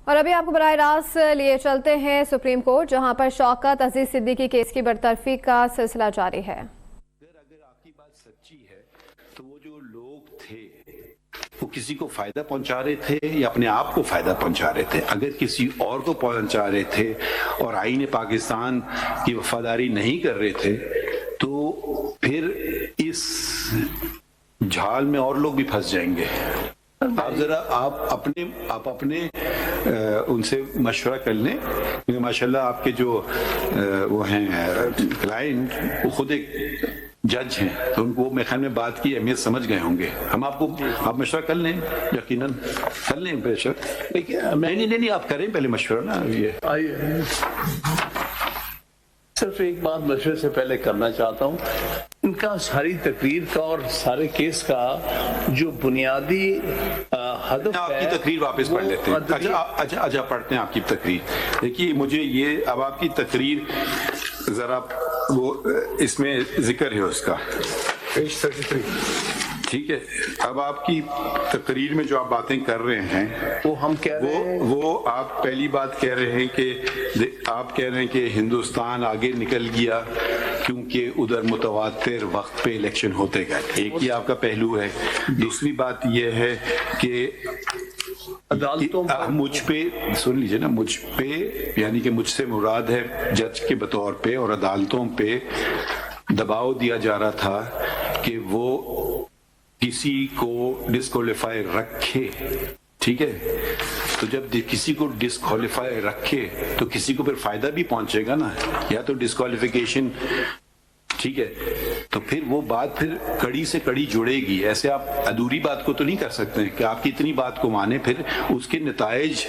اور ابھی آپ کو براہ راست لیے چلتے ہیں سپریم کورٹ، جہاں پر شوکت عزیز صدیقی کیس کی برطرفی کا سلسلہ جاری ہے۔ اگر آپ کی بات سچی ہے تو وہ جو لوگ تھے وہ کسی کو فائدہ پہنچا رہے تھے یا اپنے آپ کو فائدہ پہنچا رہے تھے؟ اگر کسی اور کو پہنچا رہے تھے اور آئین پاکستان کی وفاداری نہیں کر رہے تھے تو پھر اس جھال میں اور لوگ بھی پھنس جائیں گے۔ آپ ذرا آپ اپنے ان سے مشورہ کر لیں، کیونکہ ماشاءاللہ آپ کے جو وہ ہیں کلائنٹ وہ خود ایک جج ہیں، تو ان کو میرے خیال میں بات کی اہمیت سمجھ گئے ہوں گے۔ ہم آپ مشورہ کر لیں، یقیناً کر لیں بے شک۔ نہیں آپ کریں پہلے مشورہ نا۔ یہ صرف ایک بات مشورے سے پہلے کرنا چاہتا ہوں، ان کا ساری تقریر کا اور سارے کیس کا جو بنیادی ہدف ہے، آپ کی تقریر واپس پڑھ لیتے ہیں۔ اچھا پڑھتے ہیں آپ کی تقریر۔ دیکھیے مجھے یہ اب آپ کی تقریر ذرا وہ اس میں ذکر ہے اس کا پیج 33، ٹھیک ہے۔ اب آپ کی تقریر میں جو آپ باتیں کر رہے ہیں وہ ہم کہہ رہے ہیں، وہ آپ پہلی بات کہہ رہے ہیں کہ آپ کہہ رہے ہیں کہ ہندوستان آگے نکل گیا کیونکہ ادھر متواتر وقت پہ الیکشن ہوتے گئے، ایک یہ آپ کا پہلو ہے۔ دوسری بات یہ ہے کہ عدالتوں مجھ پہ سن لیجیے نا، مجھ پہ یعنی کہ مجھ سے مراد ہے جج کے بطور پہ، اور عدالتوں پہ دباؤ دیا جا رہا تھا کہ وہ کسی کو ڈسکوالیفائی رکھے، ٹھیک ہے۔ تو جب کسی کو ڈسکوالیفائی رکھے تو کسی کو پھر فائدہ بھی پہنچے گا نا، یا تو ڈسکوالیفیکیشن، ٹھیک ہے، تو پھر وہ بات پھر کڑی سے کڑی جڑے گی۔ ایسے آپ ادھوری بات کو تو نہیں کر سکتے کہ آپ کی اتنی بات کو مانے پھر اس کے نتائج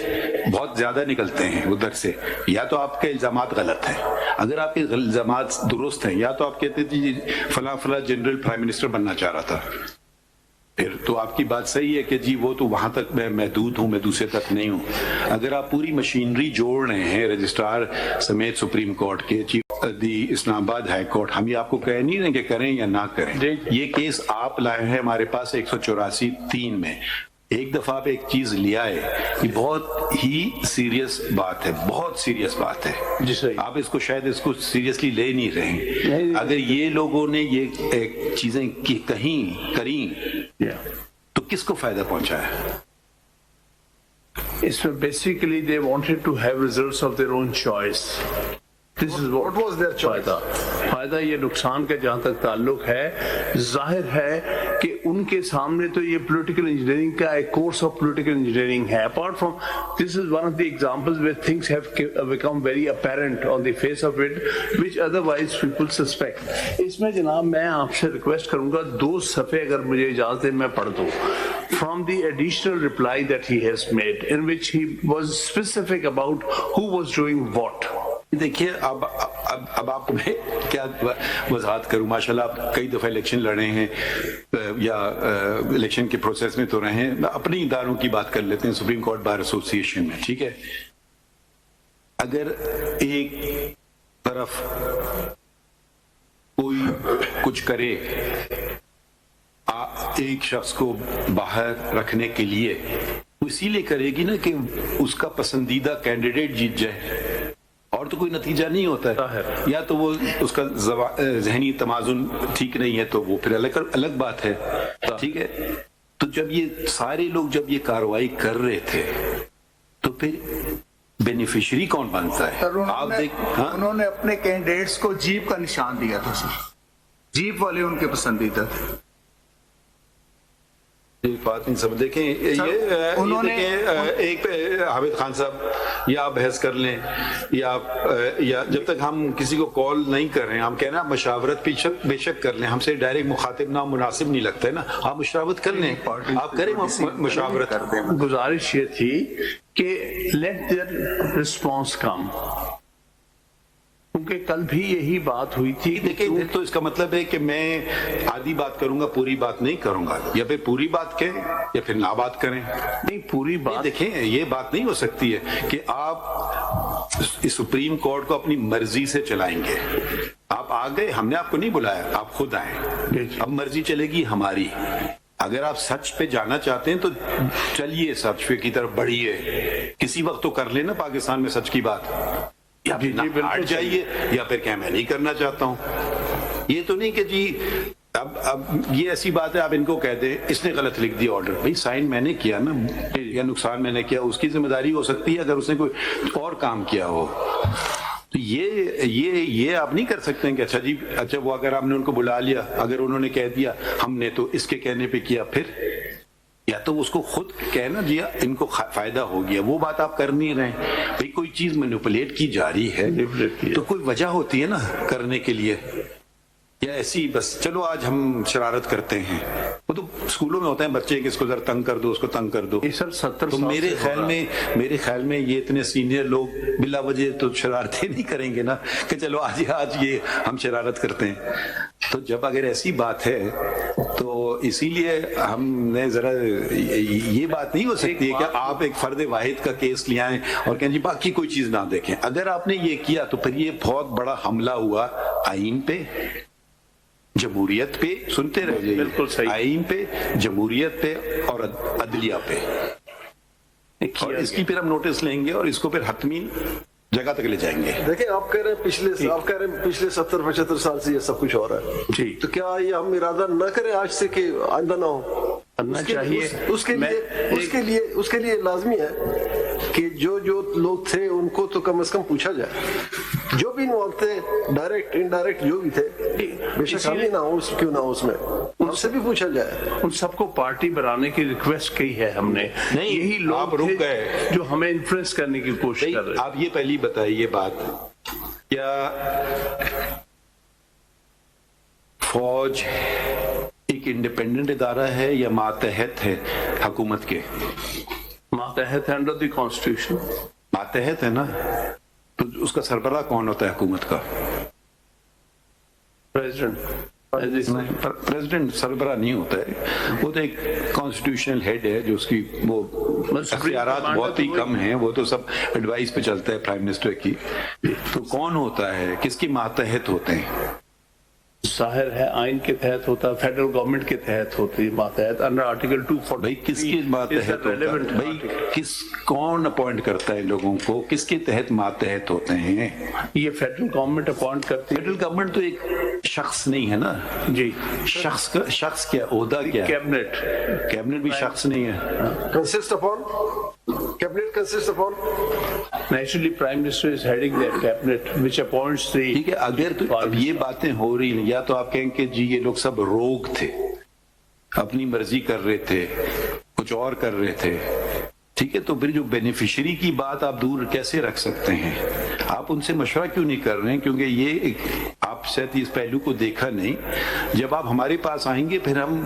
بہت زیادہ نکلتے ہیں ادھر سے۔ یا تو آپ کے الزامات غلط ہیں، اگر آپ کے الزامات درست ہیں، یا تو آپ کہتے تھے فلاں فلاں جنرل پرائم منسٹر بننا چاہ رہا تھا، پھر تو آپ کی بات صحیح ہے کہ جی وہ تو وہاں تک میں محدود ہوں، میں دوسرے تک نہیں ہوں۔ اگر آپ پوری مشینری جوڑ رہے ہیں رجسٹرار سمیت سپریم کورٹ کے، چیف دی اسلام آباد ہائی کورٹ، ہم یہ آپ کو کہہ نہیں رہے کہ کریں یا نہ کریں۔ یہ کیس آپ لائے ہیں ہمارے پاس 184(3) میں۔ ایک دفعہ آپ ایک چیز لے آئے، یہ بہت ہی سیریس بات ہے، بہت سیریس بات ہے۔ جی صحیح، آپ اس کو شاید اس کو سیریسلی لے نہیں رہے۔ اگر یہ لوگوں نے یہ چیزیں کہیں کریں تو کس کو فائدہ پہنچا ہے؟ اس میں basically they wanted to have results of their own choice. This is what was their choice. فائدہ یہ نقصان کا جہاں تک تعلق ہے، ظاہر ہے کہ ان کے سامنے تو یہ پولیٹیکل انجینئرنگ کا ایک کورس آف پولیٹیکل انجینئرنگ ہے۔ Apart from this is one of the examples where things have become very apparent on the face of it which otherwise people suspect۔ اس میں جناب میں آپ سے ریکویسٹ کروں گا 2 صفحے اگر مجھے اجازت دیں میں پڑھ دوں، from the additional reply that he has made in which he was specific about who was doing what۔ دیکھیے اب آپ میں کیا وضاحت کروں، ماشاءاللہ آپ کئی دفعہ الیکشن لڑے ہیں یا الیکشن کے پروسیس میں تو رہے ہیں۔ اپنے اداروں کی بات کر لیتے ہیں، سپریم کورٹ بار ایسوسی ایشن میں، ٹھیک ہے۔ اگر ایک طرف کوئی کچھ کرے ایک شخص کو باہر رکھنے کے لیے، وہ اسی لیے کرے گی نا کہ اس کا پسندیدہ کینڈیڈیٹ جیت جائے، اور تو کوئی نتیجہ نہیں ہوتا ہے۔ یا تو وہ اس کا ذہنی توازن ٹھیک نہیں ہے تو وہ پھر الگ بات ہے، ٹھیک ہے۔ تو جب یہ سارے لوگ جب یہ کارروائی کر رہے تھے تو پھر بینیفیشری کون بنتا ہے؟ آپ انہوں نے اپنے کینڈیڈیٹس کو جیپ کا نشان دیا تھا سر، جیپ والے ان کے پسندیدہ تھے۔ بات نہیں سب دیکھیں، یہ ایک حامد خان صاحب یا آپ بحث کر لیں یا جب تک ہم کسی کو کال نہیں کر رہے ہیں، ہم کہنا مشاورت بے شک کر لیں، ہم سے ڈائریکٹ مخاطب نہ مناسب نہیں لگتا ہے نا، آپ مشاورت کر لیں، آپ کریں مشاورت۔ گزارش یہ تھی کہ لیٹ دیئر رسپانس کم، کیونکہ کل بھی یہی بات ہوئی تھی۔ دیکھیں تو اس کا مطلب ہے کہ میں آدھی بات کروں گا، پوری بات نہیں کروں گا، یا پھر پوری بات کہیں یا پھر نہ بات کریں۔ نہیں پوری بات، دیکھیں یہ بات نہیں ہو سکتی ہے کہ آپ اس سپریم کورٹ کو اپنی مرضی سے چلائیں گے۔ آپ آ گئے، ہم نے آپ کو نہیں بلایا، آپ خود آئے، اب مرضی چلے گی ہماری۔ اگر آپ سچ پہ جانا چاہتے ہیں تو چلیے سچ پہ کی طرف بڑھیے. کسی وقت تو کر لینا پاکستان میں سچ کی بات, یا پھر ہٹ جائیے, یا پھر کہ میں نہیں کرنا چاہتا ہوں. یہ تو نہیں کہ جی اب یہ ایسی بات ہے آپ ان کو کہہ دیں اس نے غلط لکھ دیا آرڈر, بھائی سائن میں نے کیا نا, یا نقصان میں نے کیا, اس کی ذمہ داری ہو سکتی ہے اگر اس نے کوئی اور کام کیا ہو. تو یہ آپ نہیں کر سکتے ہیں کہ اچھا وہ اگر آپ نے ان کو بلا لیا, اگر انہوں نے کہہ دیا ہم نے تو اس کے کہنے پہ کیا, پھر یا تو اس کو خود کہنا جی ان کو فائدہ ہو گیا, وہ بات آپ کر نہیں رہے. بھئی کوئی چیز مینیپولیٹ کی جا رہی ہے تو کوئی وجہ ہوتی ہے نا کرنے کے لیے, یا ایسی بس چلو آج ہم شرارت کرتے ہیں. وہ تو اسکولوں میں ہوتا ہے بچے کہ اس کو ذرا تنگ کر دو, اس کو تنگ کر دو. تو میرے خیال میں یہ اتنے سینئر لوگ بلا وجہ تو شرارتیں نہیں کریں گے نا کہ چلو آج یہ ہم شرارت کرتے ہیں. تو جب اگر ایسی بات ہے تو اسی لیے ہم نے ذرا یہ بات نہیں ہو سکتی ہے کہ آپ ایک فرد واحد کا کیس لے آئیں اور کہیں جی باقی کوئی چیز نہ دیکھیں. اگر آپ نے یہ کیا تو پھر یہ بہت بڑا حملہ ہوا آئین پہ, جمہوریت پہ, سنتے رہ جائیے, بالکل صحیح, آئین پہ, جمہوریت پہ اور عدلیہ پہ. اور اس کی پھر ہم نوٹس لیں گے اور اس کو پھر حتمی جگہ تک لے جائیں گے. دیکھیں آپ کہہ رہے ہیں پچھلے 70-75 سال سے یہ سب کچھ ہو رہا ہے جی, تو کیا یہ ہم ارادہ نہ کریں آج سے کہ آئندہ نہ ہو؟ کرنا چاہیے. اس کے لیے لازمی ہے کہ جو لوگ تھے ان کو تو کم از کم پوچھا جائے, جو بھی انوالو تھے ڈائریکٹ انڈائریکٹ جو بھی تھے, بے شک ہم ہی نہ ہو کیوں نہ ہو اس میں, ان سے بھی پوچھا جائے. ان سب کو پارٹی بنانے کی ریکویسٹ کی ہے ہم نے, یہی لوگ رک گئے جو ہمیں انفلوئنس کرنے کی کوشش کر رہے ہیں. آپ یہ پہلی بتائیے بات, کیا فوج ایک انڈیپینڈنٹ ادارہ ہے یا ماتحت ہے حکومت کے؟ ماتحت ہے انڈر دی کانسٹیٹیوشن. ماتحت ہے نا, تو اس کا سربراہ کون ہوتا ہے حکومت کا؟ پریزیڈنٹ سربراہ نہیں ہوتا ہے, وہ تو ایک کانسٹیٹیوشنل ہیڈ ہے جو اس کی وہ اختیارات بہت ہی کم ہیں, وہ تو سب ایڈوائس پہ چلتا ہے پرائم منسٹر کی. تو کون ہوتا ہے, کس کی ماتحت ہوتے ہیں؟ ظاہر ہے آئین کے تحت ہوتا ہے, فیڈرل گورنمنٹ کے تحت ہوتی ہے ماتحت انڈر آرٹیکل 240. بھائی کس کے ماتحت ہوتا ہے؟ بھائی کون اپوائنٹ کرتا ہے لوگوں کو, کس کے تحت ماتحت ہوتے ہیں؟ یہ فیڈرل گورنمنٹ اپوائنٹ کرتی ہے. فیڈرل گورنمنٹ تو ایک شخص نہیں ہے نا جی, شخص کیا عہدہ کیا؟ کیبنٹ بھی شخص نہیں ہے. Consist upon cabinet consists upon naturally prime minister is heading that cabinet which appoints the. ٹھیک ہے, اگر تو اب یہ باتیں ہو رہی ہیں, یا تو آپ کہیں کہ جی یہ لوگ سب روگ تھے, اپنی مرضی کر رہے تھے, کچھ اور کر رہے تھے, ٹھیک ہے, تو پھر جو بینیفیشری کی بات آپ دور کیسے رکھ سکتے ہیں؟ آپ ان سے مشورہ کیوں نہیں کر رہے ہیں؟ کیونکہ یہ آپ شاید اس پہلو کو دیکھا نہیں. جب آپ ہمارے پاس آئیں گے پھر ہم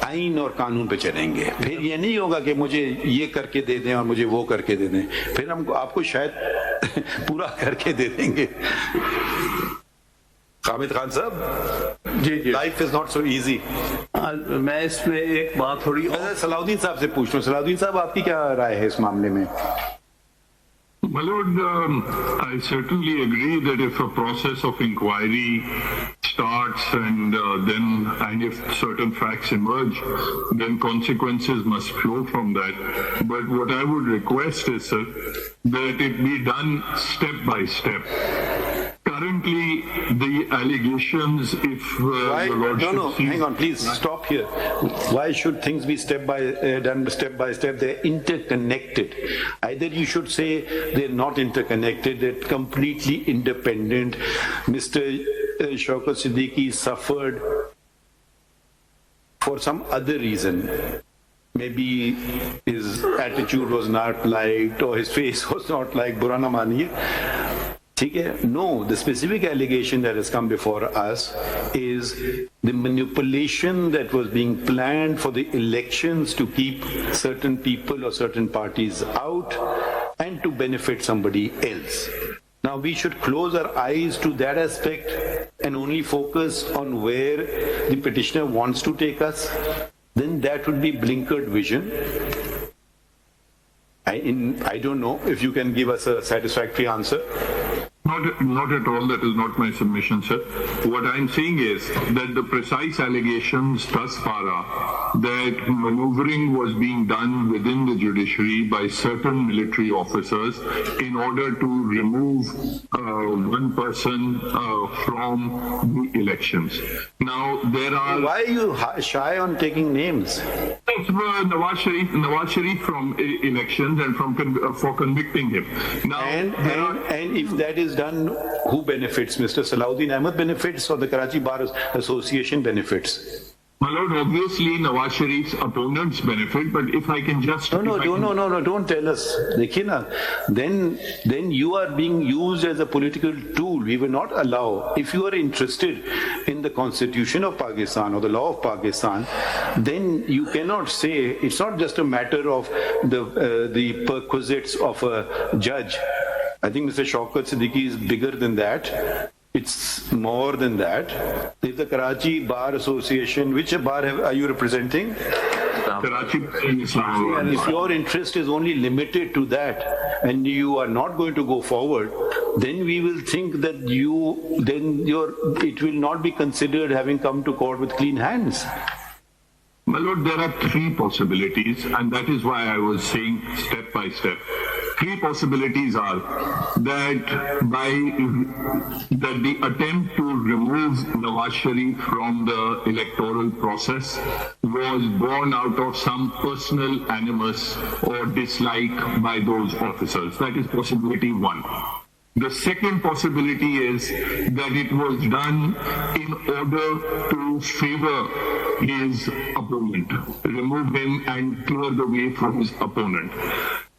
آئین اور قانون پہ چلیں گے, پھر یہ نہیں ہوگا کہ مجھے یہ کر کے دے دیں اور مجھے وہ کر کے دے دیں, پھر ہم آپ کو شاید پورا کر کے دے دیں گے. Hamid Khan Sahab ji, life is not so easy. میں اس میں ایک بات تھوڑی صلاح الدین صاحب سے پوچھ رہا ہوں. صلاح الدین صاحب آپ کی کیا رائے ہے اس معاملے میں؟ My lord, I certainly agree that if a process of inquiry starts and if certain facts emerge, then consequences must flow from that. But what I would request is, sir, that it be done step by step. Currently, the allegations, if your lordship no, hang on, please stop here. Why should things be done step by step? They're interconnected. Either you should say they're not interconnected, they're completely independent. Mr. Shaukat Siddiqui suffered for some other reason. Maybe his attitude was not liked or his face was not liked. Burra na maniye. No, the specific allegation that has come before us is the manipulation that was being planned for the elections to keep certain people or certain parties out and to benefit somebody else. Now we should close our eyes to that aspect and only focus on where the petitioner wants to take us. Then that would be blinkered vision. I don't know if you can give us a satisfactory answer. No, Not at all. That is not my submission, sir. What I'm saying is that the precise allegations thus far are that maneuvering was being done within the judiciary by certain military officers in order to remove one person from the elections. Now, there are... Why are you shy on taking names? Nawaz Sharif from elections and for convicting him. Now, and if that is done, who benefits? Mr. Salahuddin Ahmed benefits or the Karachi Bar Association benefits? My lord, obviously Nawaz Sharif's opponents benefit, but if I can just... No, don't tell us. Dekhiye na, then you are being used as a political tool. We will not allow. If you are interested in the constitution of Pakistan or the law of Pakistan, then you cannot say, it's not just a matter of the perquisites of a judge. I think Mr. Shaukat Siddiqui is bigger than that. It's more than that. If the Karachi Bar Association, which bar are you representing? Karachi. And if your interest is only limited to that and you are not going to go forward, then we will think that it will not be considered having come to court with clean hands. My lord, there are three possibilities, and that is why I was saying step by step. Three possibilities are that the attempt to remove Nawaz Sharif from the electoral process was born out of some personal animus or dislike by those officers. That is possibility one. The second possibility is that it was done in order to favor his opponent, remove him and clear the way for his opponent.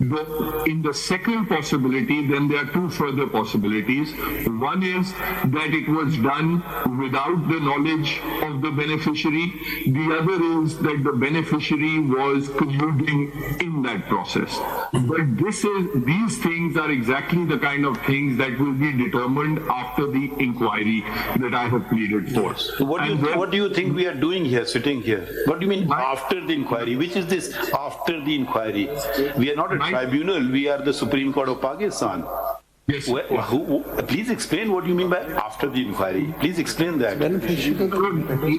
In the second possibility, then there are two further possibilities. One is that it was done without the knowledge of the beneficiary. The other is that the beneficiary was colluding in that process. But these things are exactly the kind of things that will be determined after the inquiry that I have pleaded for. So what do you think we are doing here, sitting here? What do you mean after the inquiry? Which is this after the inquiry? We are not a tribunal, we are the Supreme Court of Pakistan. Yes. Please explain what you mean by after the inquiry. Please explain that. The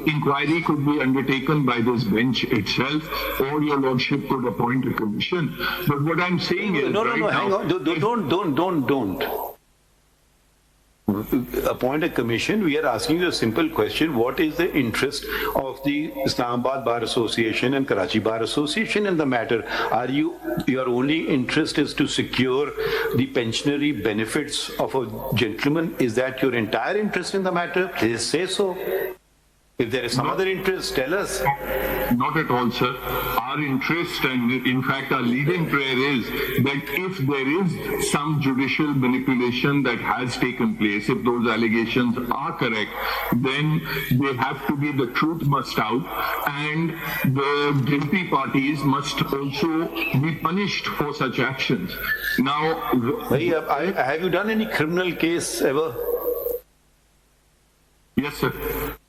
inquiry could be undertaken by this bench itself, or your lordship could appoint a commission. But what I'm saying is, hang on. Don't. Appoint a commission. We are asking you a simple question. What is the interest of the Islamabad Bar Association and Karachi Bar Association in the matter? Your only interest is to secure the pensionary benefits of a gentleman? Is that your entire interest in the matter? Please say so. If there is some other interest, tell us. Not at all, sir. Our interest, and in fact our leading prayer is that if there is some judicial manipulation that has taken place, if those allegations are correct, then they have to be, the truth must out, and the guilty parties must also be punished for such actions. Now, have you done any criminal case ever? Yes, sir.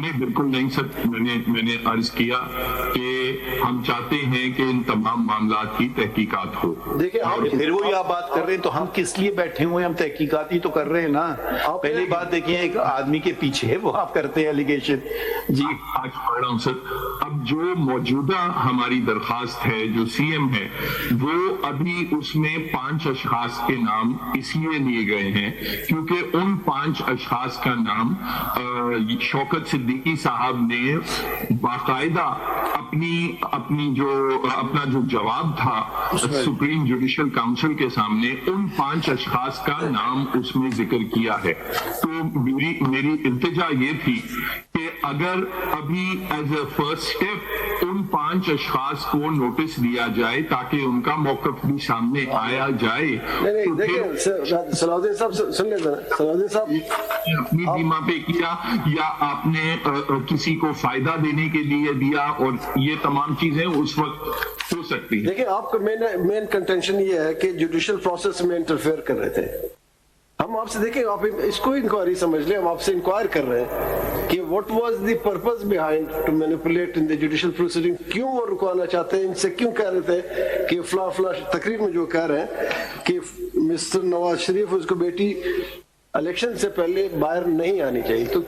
نہیں بالکل نہیں سر، میں نے عرض کیا کہ ہم چاہتے ہیں کہ ان تمام معاملات کی تحقیقات ہو. دیکھیں پھر وہی آپ بات کر رہے ہیں تو ہم کس لیے بیٹھے ہوئے، ہم تحقیقات ہی تو کر رہے ہیں نا. پہلی بات دیکھیں ایک آدمی کے پیچھے وہ آپ کرتے ہیں ایلیگیشن. جی آج پڑھ رہا ہوں سر. اب جو موجودہ ہماری درخواست ہے جو سی ایم ہے وہ ابھی اس میں 5 اشخاص کے نام اس لیے لیے گئے ہیں کیونکہ ان 5 اشخاص کا نام شوکت صدیقی صاحب نے باقاعدہ اپنا جو جواب تھا سپریم جوڈیشل کاؤنسل کے سامنے ان 5 اشخاص کا نام اس میں ذکر کیا ہے. تو میری التجا یہ تھی کہ اگر ابھی as a first step in 5 اشخاص کو نوٹس دیا جائے تاکہ ان کا موقف بھی سامنے آیا جائے. نہیں دیکھیں صلاح صاحب سن لیں ذرا. صلاح صاحب اپنی بیمہ پہ کیا یا آپ نے کسی کو فائدہ دینے کے لیے دیا، اور یہ تمام چیزیں اس وقت ہو سکتی ہیں. دیکھیں آپ کا مین کنٹینشن یہ ہے کہ جوڈیشل پروسیس میں انٹرفیئر کر رہے تھے. ہم آپ سے دیکھیں آپ اس کو انکوائری سمجھ لیں. ہم آپ سے انکوائر کر رہے ہیں کہ what was the purpose behind to manipulate in the judicial proceeding. کیوں وہ رکوانا چاہتے ہیں، ان سے کیوں کہہ رہے تھے کہ فلاں تقریر میں جو کہہ رہے ہیں کہ مسٹر نواز شریف اس کو بیٹی الیکشن سے پہلے باہر نہیں آنی چاہیے. تو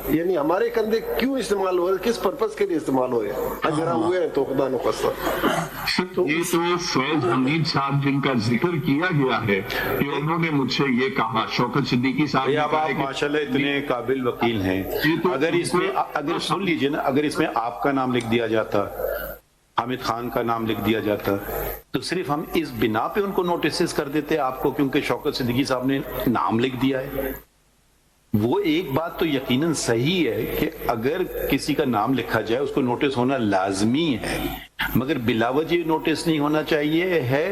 یعنی ہمارے کندھے کیوں استعمال ہو رہے ہیں، کس پرپز کے لیے استعمال ہو رہے ہیں؟ اگر ہم ہوئے ہیں تو خدا نخواستہ. یہ تو فیض حمید صاحب جن کا ذکر کیا گیا ہے کہ انہوں نے مجھ سے یہ کہا، شوکت صدیقی صاحب نے اب آپ ماشاءاللہ اتنے قابل وکیل ہیں. اگر سن لیجئے نا، اگر اس میں آپ کا نام لکھ دیا جاتا، حامد خان کا نام لکھ دیا جاتا، تو صرف ہم اس بنا پہ ان کو نوٹسز کر دیتے آپ کو کیونکہ شوکت صدیقی صاحب نے نام لکھ دیا ہے. وہ ایک بات تو یقیناً صحیح ہے کہ اگر کسی کا نام لکھا جائے اس کو نوٹس ہونا لازمی ہے، مگر بلا وجہ نوٹس نہیں ہونا چاہیے ہے.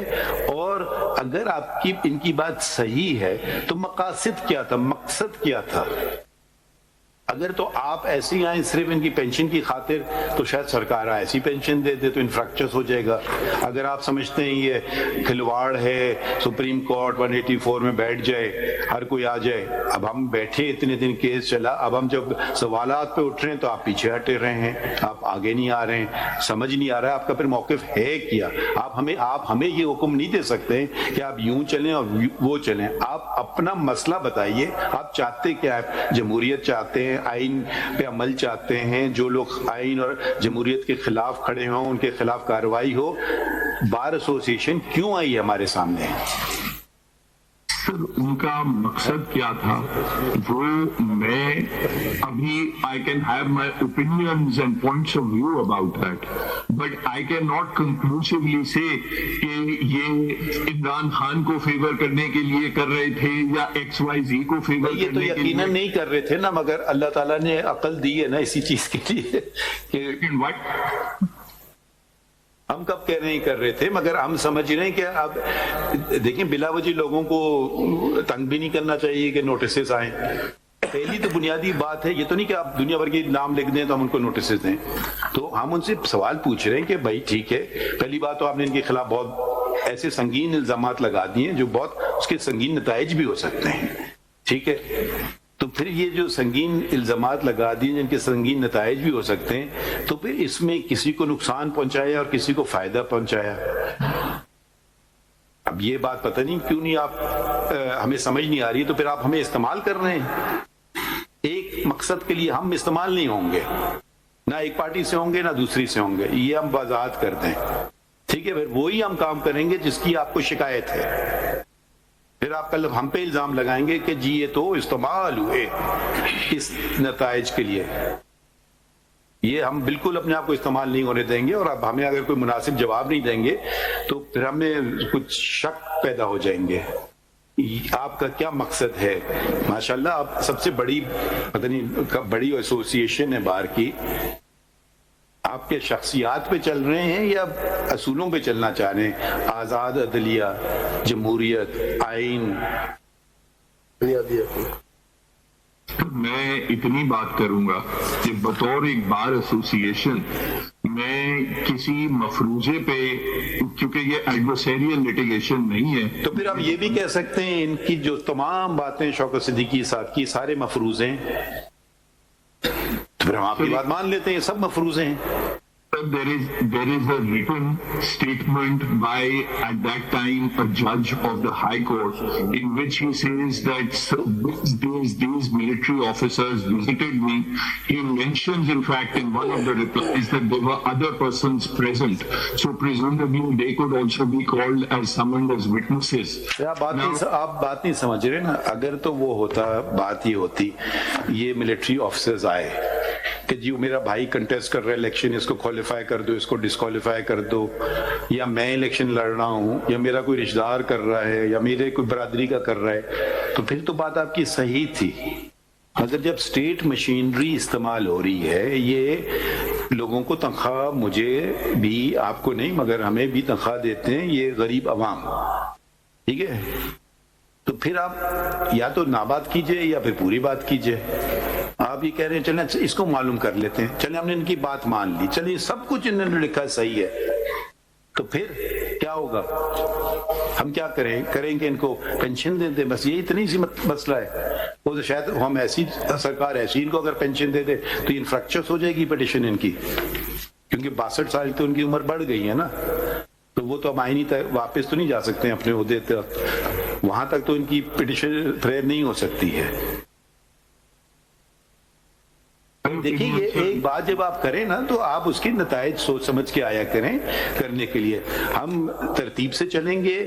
اور اگر آپ کی ان کی بات صحیح ہے تو مقاصد کیا تھا، مقصد کیا تھا؟ اگر تو آپ ایسی آئیں صرف ان کی پینشن کی خاطر تو شاید سرکار ایسی پینشن دے دے تو انفریکچرس ہو جائے گا. اگر آپ سمجھتے ہیں یہ کھلواڑ ہے، سپریم کورٹ 184 میں بیٹھ جائے، ہر کوئی آ جائے. اب ہم بیٹھے اتنے دن کیس چلا، اب ہم جب سوالات پہ اٹھ رہے ہیں تو آپ پیچھے ہٹے رہے ہیں، آپ آگے نہیں آ رہے ہیں. سمجھ نہیں آ رہا ہے آپ کا پھر موقف ہے کیا. آپ ہمیں یہ حکم نہیں دے سکتے کہ آپ یوں چلیں اور وہ چلیں. آپ اپنا مسئلہ بتائیے، آپ چاہتے کیا ہے؟ جمہوریت چاہتے ہیں، آئین پہ عمل چاہتے ہیں، جو لوگ آئین اور جمہوریت کے خلاف کھڑے ہوں ان کے خلاف کارروائی ہو. بار ایسوسی ایشن کیوں آئی ہے ہمارے سامنے؟ ان کا مقصد کیا تھا وہ میں ابھی I can have my opinions and points of view about that, but I cannot conclusively say کہ یہ عمران خان کو فیور کرنے کے لیے کر رہے تھے یا XYZ کو فیور کرنے کے لیے. یہ تو یقیناً نہیں کر رہے تھے نا، مگر اللہ تعالیٰ نے عقل دی ہے نا اسی چیز کے لیے کہ ہم کب کہہ رہے ہیں کر رہے تھے، مگر ہم سمجھ رہے ہیں کہ اب دیکھیں بلا وجہ لوگوں کو تنگ بھی نہیں کرنا چاہیے کہ نوٹسز آئیں. پہلی تو بنیادی بات ہے یہ تو نہیں کہ آپ دنیا بھر کے نام لکھ دیں تو ہم ان کو نوٹسز دیں. تو ہم ان سے سوال پوچھ رہے ہیں کہ بھائی ٹھیک ہے، پہلی بات تو آپ نے ان کے خلاف بہت ایسے سنگین الزامات لگا دیے ہیں جو بہت اس کے سنگین نتائج بھی ہو سکتے ہیں. ٹھیک ہے، تو پھر یہ جو سنگین الزامات لگا دیے جن کے سنگین نتائج بھی ہو سکتے ہیں، تو پھر اس میں کسی کو نقصان پہنچایا اور کسی کو فائدہ پہنچایا. اب یہ بات پتہ نہیں کیوں نہیں آپ ہمیں سمجھ نہیں آ رہی، تو پھر آپ ہمیں استعمال کر رہے ہیں. ایک مقصد کے لیے ہم استعمال نہیں ہوں گے، نہ ایک پارٹی سے ہوں گے نہ دوسری سے ہوں گے، یہ ہم وضاحت کرتے ہیں. ٹھیک ہے، پھر وہی ہم کام کریں گے جس کی آپ کو شکایت ہے. پھر آپ کل ہم پہ الزام لگائیں گے کہ جی یہ تو استعمال ہوئے اس نتائج کے لیے. یہ ہم بالکل اپنے آپ کو استعمال نہیں ہونے دیں گے. اور اب ہمیں اگر کوئی مناسب جواب نہیں دیں گے تو پھر ہمیں کچھ شک پیدا ہو جائیں گے آپ کا کیا مقصد ہے. ماشاءاللہ آپ سب سے بڑی پتہ نہیں بڑی ایسوسی ایشن ہے بار کی، آپ کے شخصیات پہ چل رہے ہیں یا اصولوں پہ چلنا چاہ رہے ہیں؟ آزاد عدلیہ، جمہوریت، آئین. میں اتنی بات کروں گا کہ بطور ایک بار ایسوسی ایشن میں کسی مفروضے پہ، کیونکہ یہ ایڈورسریل لیٹیگیشن نہیں ہے، تو پھر آپ یہ بھی کہہ سکتے ہیں ان کی جو تمام باتیں شوکت صدیقی صاحب کی سارے مفروضے ہیں. تو پھر ہم آپ کی بات مان لیتے ہیں, سب مفروضے ہیں. There is a written statement by, at that time, a judge of the High Court, in which he says that these military officers visited me. He mentions, in fact, in one of the replies that there were other persons present. So presumably they could also be called as summoned as witnesses. آپ بات نہیں سمجھ رہے نا. اگر تو وہ ہوتا, بات یہ ہوتی, یہ ملٹری آفیسرز آئے کہ جی میرا بھائی کنٹیسٹ کر رہا ہے الیکشن, اس کو کوالیفائی کر دو, اس کو ڈسکوالیفائی کر دو, یا میں الیکشن لڑ رہا ہوں, یا میرا کوئی رشتہ دار کر رہا ہے, یا میرے کوئی برادری کا کر رہا ہے, تو پھر تو بات آپ کی صحیح تھی. اگر جب اسٹیٹ مشینری استعمال ہو رہی ہے, یہ لوگوں کو تنخواہ, مجھے بھی, آپ کو نہیں مگر ہمیں بھی تنخواہ دیتے ہیں یہ غریب عوام, ٹھیک ہے, تو پھر آپ یا تو نہ بات کیجئے یا پھر پوری بات کیجئے. آپ یہ کہہ رہے ہیں چلیں اس کو معلوم کر لیتے ہیں, چلیں ہم نے ان کی بات مان لی, چلیں سب کچھ انہوں نے لکھا صحیح ہے, تو پھر کیا ہوگا؟ ہم کیا کریں گے ان کو پینشن دے دیں, بس یہی اتنی سی مسئلہ ہے. وہ تو شاید ہم ایسی سرکار ایسی ان کو اگر پینشن دے دے تو انفریکچرس ہو جائے گی پٹیشن ان کی, کیونکہ 62 سال تو ان کی عمر بڑھ گئی ہے نا, تو وہ تو اب آئینی واپس تو نہیں جا سکتے ہیں اپنے عہدے تک, وہاں تک تو ان کی پٹیشن پریئر نہیں ہو سکتی ہے. دیکھیے یہ ایک بات جب آپ کریں نا تو آپ اس کے نتائج سوچ سمجھ کے آیا کریں. کرنے کے لیے ہم ترتیب سے چلیں گے.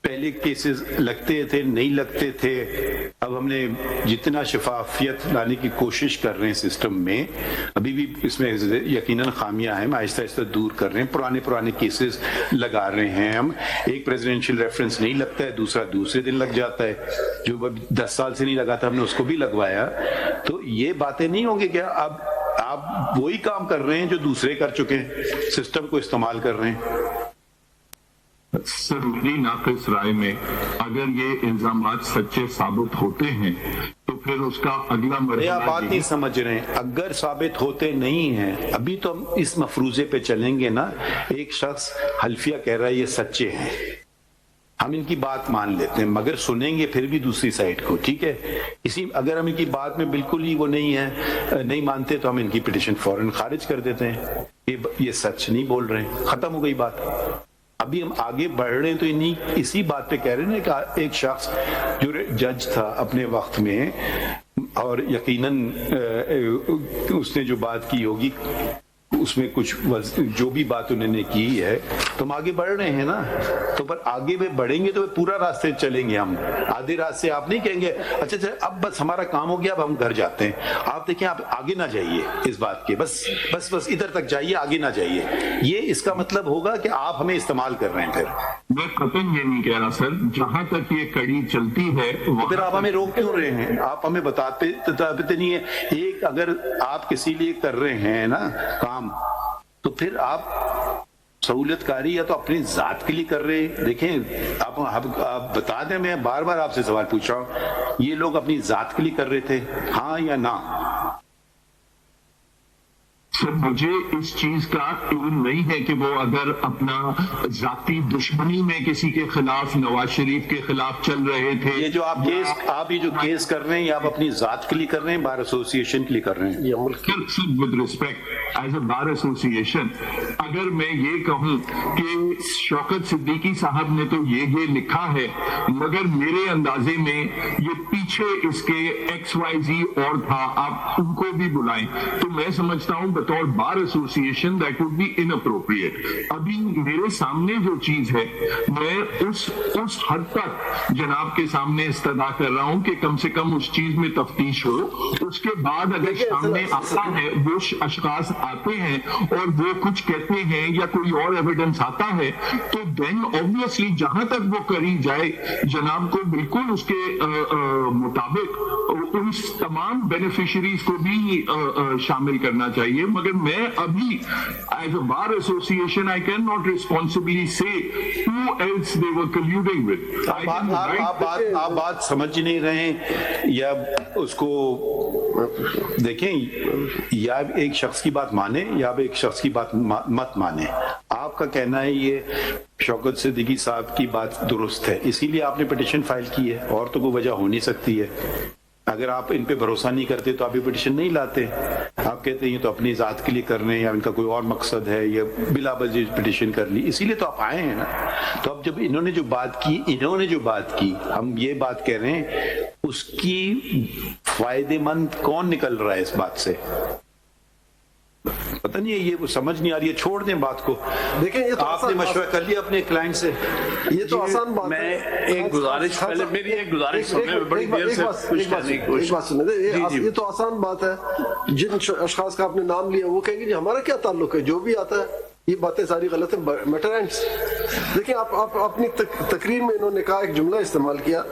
پہلے کیسز لگتے تھے, نہیں لگتے تھے, اب ہم نے جتنا شفافیت لانے کی کوشش کر رہے ہیں سسٹم میں, ابھی بھی اس میں یقیناً خامیاں ہیں, آہستہ آہستہ دور کر رہے ہیں. پرانے کیسز لگا رہے ہیں ہم. ایک پریزیڈنشیل ریفرنس نہیں لگتا ہے, دوسرا دوسرے دن لگ جاتا ہے, جو 10 سال سے نہیں لگا تھا ہم نے اس کو بھی لگوایا. تو یہ باتیں نہیں ہوں گی کہ اب آپ وہی کام کر رہے ہیں جو دوسرے کر چکے ہیں, سسٹم کو استعمال کر رہے ہیں. سر میری ناقص رائے میں اگر یہ الزامات سچے ثابت ہوتے ہیں تو پھر اس کا اگلا مرحلہ, آپ بات نہیں سمجھ رہے ہیں. اگر ثابت ہوتے نہیں ہیں, ابھی تو ہم اس مفروضے پہ چلیں گے نا, ایک شخص حلفیہ کہہ رہا ہے یہ سچے ہیں, ہم ان کی بات مان لیتے ہیں, مگر سنیں گے پھر بھی دوسری سائڈ کو, ٹھیک ہے. اگر ہم ان کی بات میں بالکل ہی وہ نہیں ہے, نہیں مانتے, تو ہم ان کی پٹیشن فوراً خارج کر دیتے ہیں. یہ سچ نہیں بول رہے ہیں, ختم ہو گئی بات. ابھی ہم آگے بڑھ رہے ہیں تو اسی بات پہ کہہ رہے ہیں کہ ایک شخص جو جج تھا اپنے وقت میں, اور یقیناً اس نے جو بات کی ہوگی اس میں کچھ جو بھی بات انہوں نے کی ہے, تو ہم آگے بڑھ رہے ہیں نا. تو پر آگے میں بڑھیں گے تو پورا راستے چلیں گے ہم. آدھے راستے آپ نہیں کہیں گے اچھا اب بس ہمارا کام ہو گیا, اب ہم گھر جاتے ہیں. آپ دیکھیں آپ آگے نہ جائیے اس بات کے, بس بس بس ادھر تک جائیے, آگے نہ جائیے. یہ اس کا مطلب ہوگا کہ آپ ہمیں استعمال کر رہے ہیں. پھر میں قطعاً یہ نہیں کہہ رہا سر, جہاں تک یہ کڑی چلتی ہے پھر آپ ہمیں روک کیوں رہے ہیں؟ آپ ہمیں بتاتے نہیں ہیں. ایک اگر آپ کسی لیے کر رہے ہیں نا کام, تو پھر آپ سہولت کاری یا تو اپنی ذات کے لیے کر رہے ہیں. دیکھیں آپ بتا دیں, میں بار بار آپ سے سوال پوچھ رہا ہوں, یہ لوگ اپنی ذات کے لیے کر رہے تھے, ہاں یا نہ؟ سر مجھے اس چیز کا علم نہیں ہے کہ وہ اگر اپنا ذاتی دشمنی میں کسی کے خلاف, نواز شریف کے خلاف چل رہے تھے. یہ جو آپ یہ جو کیس کر رہے ہیں, یہ آپ اپنی ذات کے لیے کر رہے ہیں, بار ایسوسیشن کے لیے کر رہے ہیں؟ With respect as a bar association, اگر میں یہ کہوں کہ شوکت صدیقی صاحب نے تو یہ لکھا ہے, مگر میرے اندازے میں یہ پیچھے اس کے XYZ اور تھا, آپ ان کو بھی بلائیں, تو میں سمجھتا ہوں بطور bar association that would be inappropriate. ابھی میرے سامنے جو چیز ہے, میں اس حد تک جناب کے سامنے استدعا کر رہا ہوں کہ کم سے کم اس چیز میں تفتیش ہو. اس کے بعد اگر سامنے آتا ہے, وہ اشخاص آتے ہیں اور وہ کچھ کہتے ہیں یا کوئی اور ایویڈنس آتا ہے, تو دین obviously جہاں تک وہ کری جائے جناب کو بالکل اس کے مطابق ان تمام بینیفیشریز کو بھی شامل کرنا چاہیے. مگر میں ابھی as a bar association I cannot responsibly say who else they were colluding with. آپ بات سمجھ نہیں رہے ہیں, یا اس کو دیکھیں, یا ایک شخص کی بات مانے یا ایک شخص کی بات مت مانے. آپ کا کہنا ہے یہ شوکت صدیقی صاحب کی بات درست ہے, اسی لیے آپ نے پٹیشن فائل کی ہے, اور تو کوئی وجہ ہو نہیں سکتی ہے. اگر آپ ان پہ بھروسہ نہیں کرتے تو آپ یہ پٹیشن نہیں لاتے. آپ کہتے ہیں یہ تو اپنی ذات کے لیے کرنے ہیں یا ان کا کوئی اور مقصد ہے, یا بلا وجہ پٹیشن کر لی, اسی لیے تو آپ آئے ہیں نا. تو اب جب انہوں نے جو بات کی ہم یہ بات کہہ رہے ہیں, اس کی فائدے مند کون نکل رہا ہے اس بات سے؟ پتہ نہیں ہے, یہ وہ سمجھ نہیں آ رہی ہے. چھوڑ دیں بات کو. دیکھیں یہ تو آپ نے مشورہ کر لیا اپنے کلائنٹ سے, یہ تو آسان بات ہے. میں ایک گزارش, پہلے میری ایک گزارش سنیں, بڑی دیر سے کچھ کرنے کی کوشش. ایک بات سنیں, یہ تو آسان بات ہے. جن اشخاص کا آپ نے نام لیا وہ کہیں گے جی ہمارا کیا تعلق ہے, جو بھی آتا ہے. یہ باتیں ساری غلط ہیں. میٹرینٹس دیکھیں, آپ اپنی تقریر میں انہوں نے کہا, ایک جملہ استعمال کیا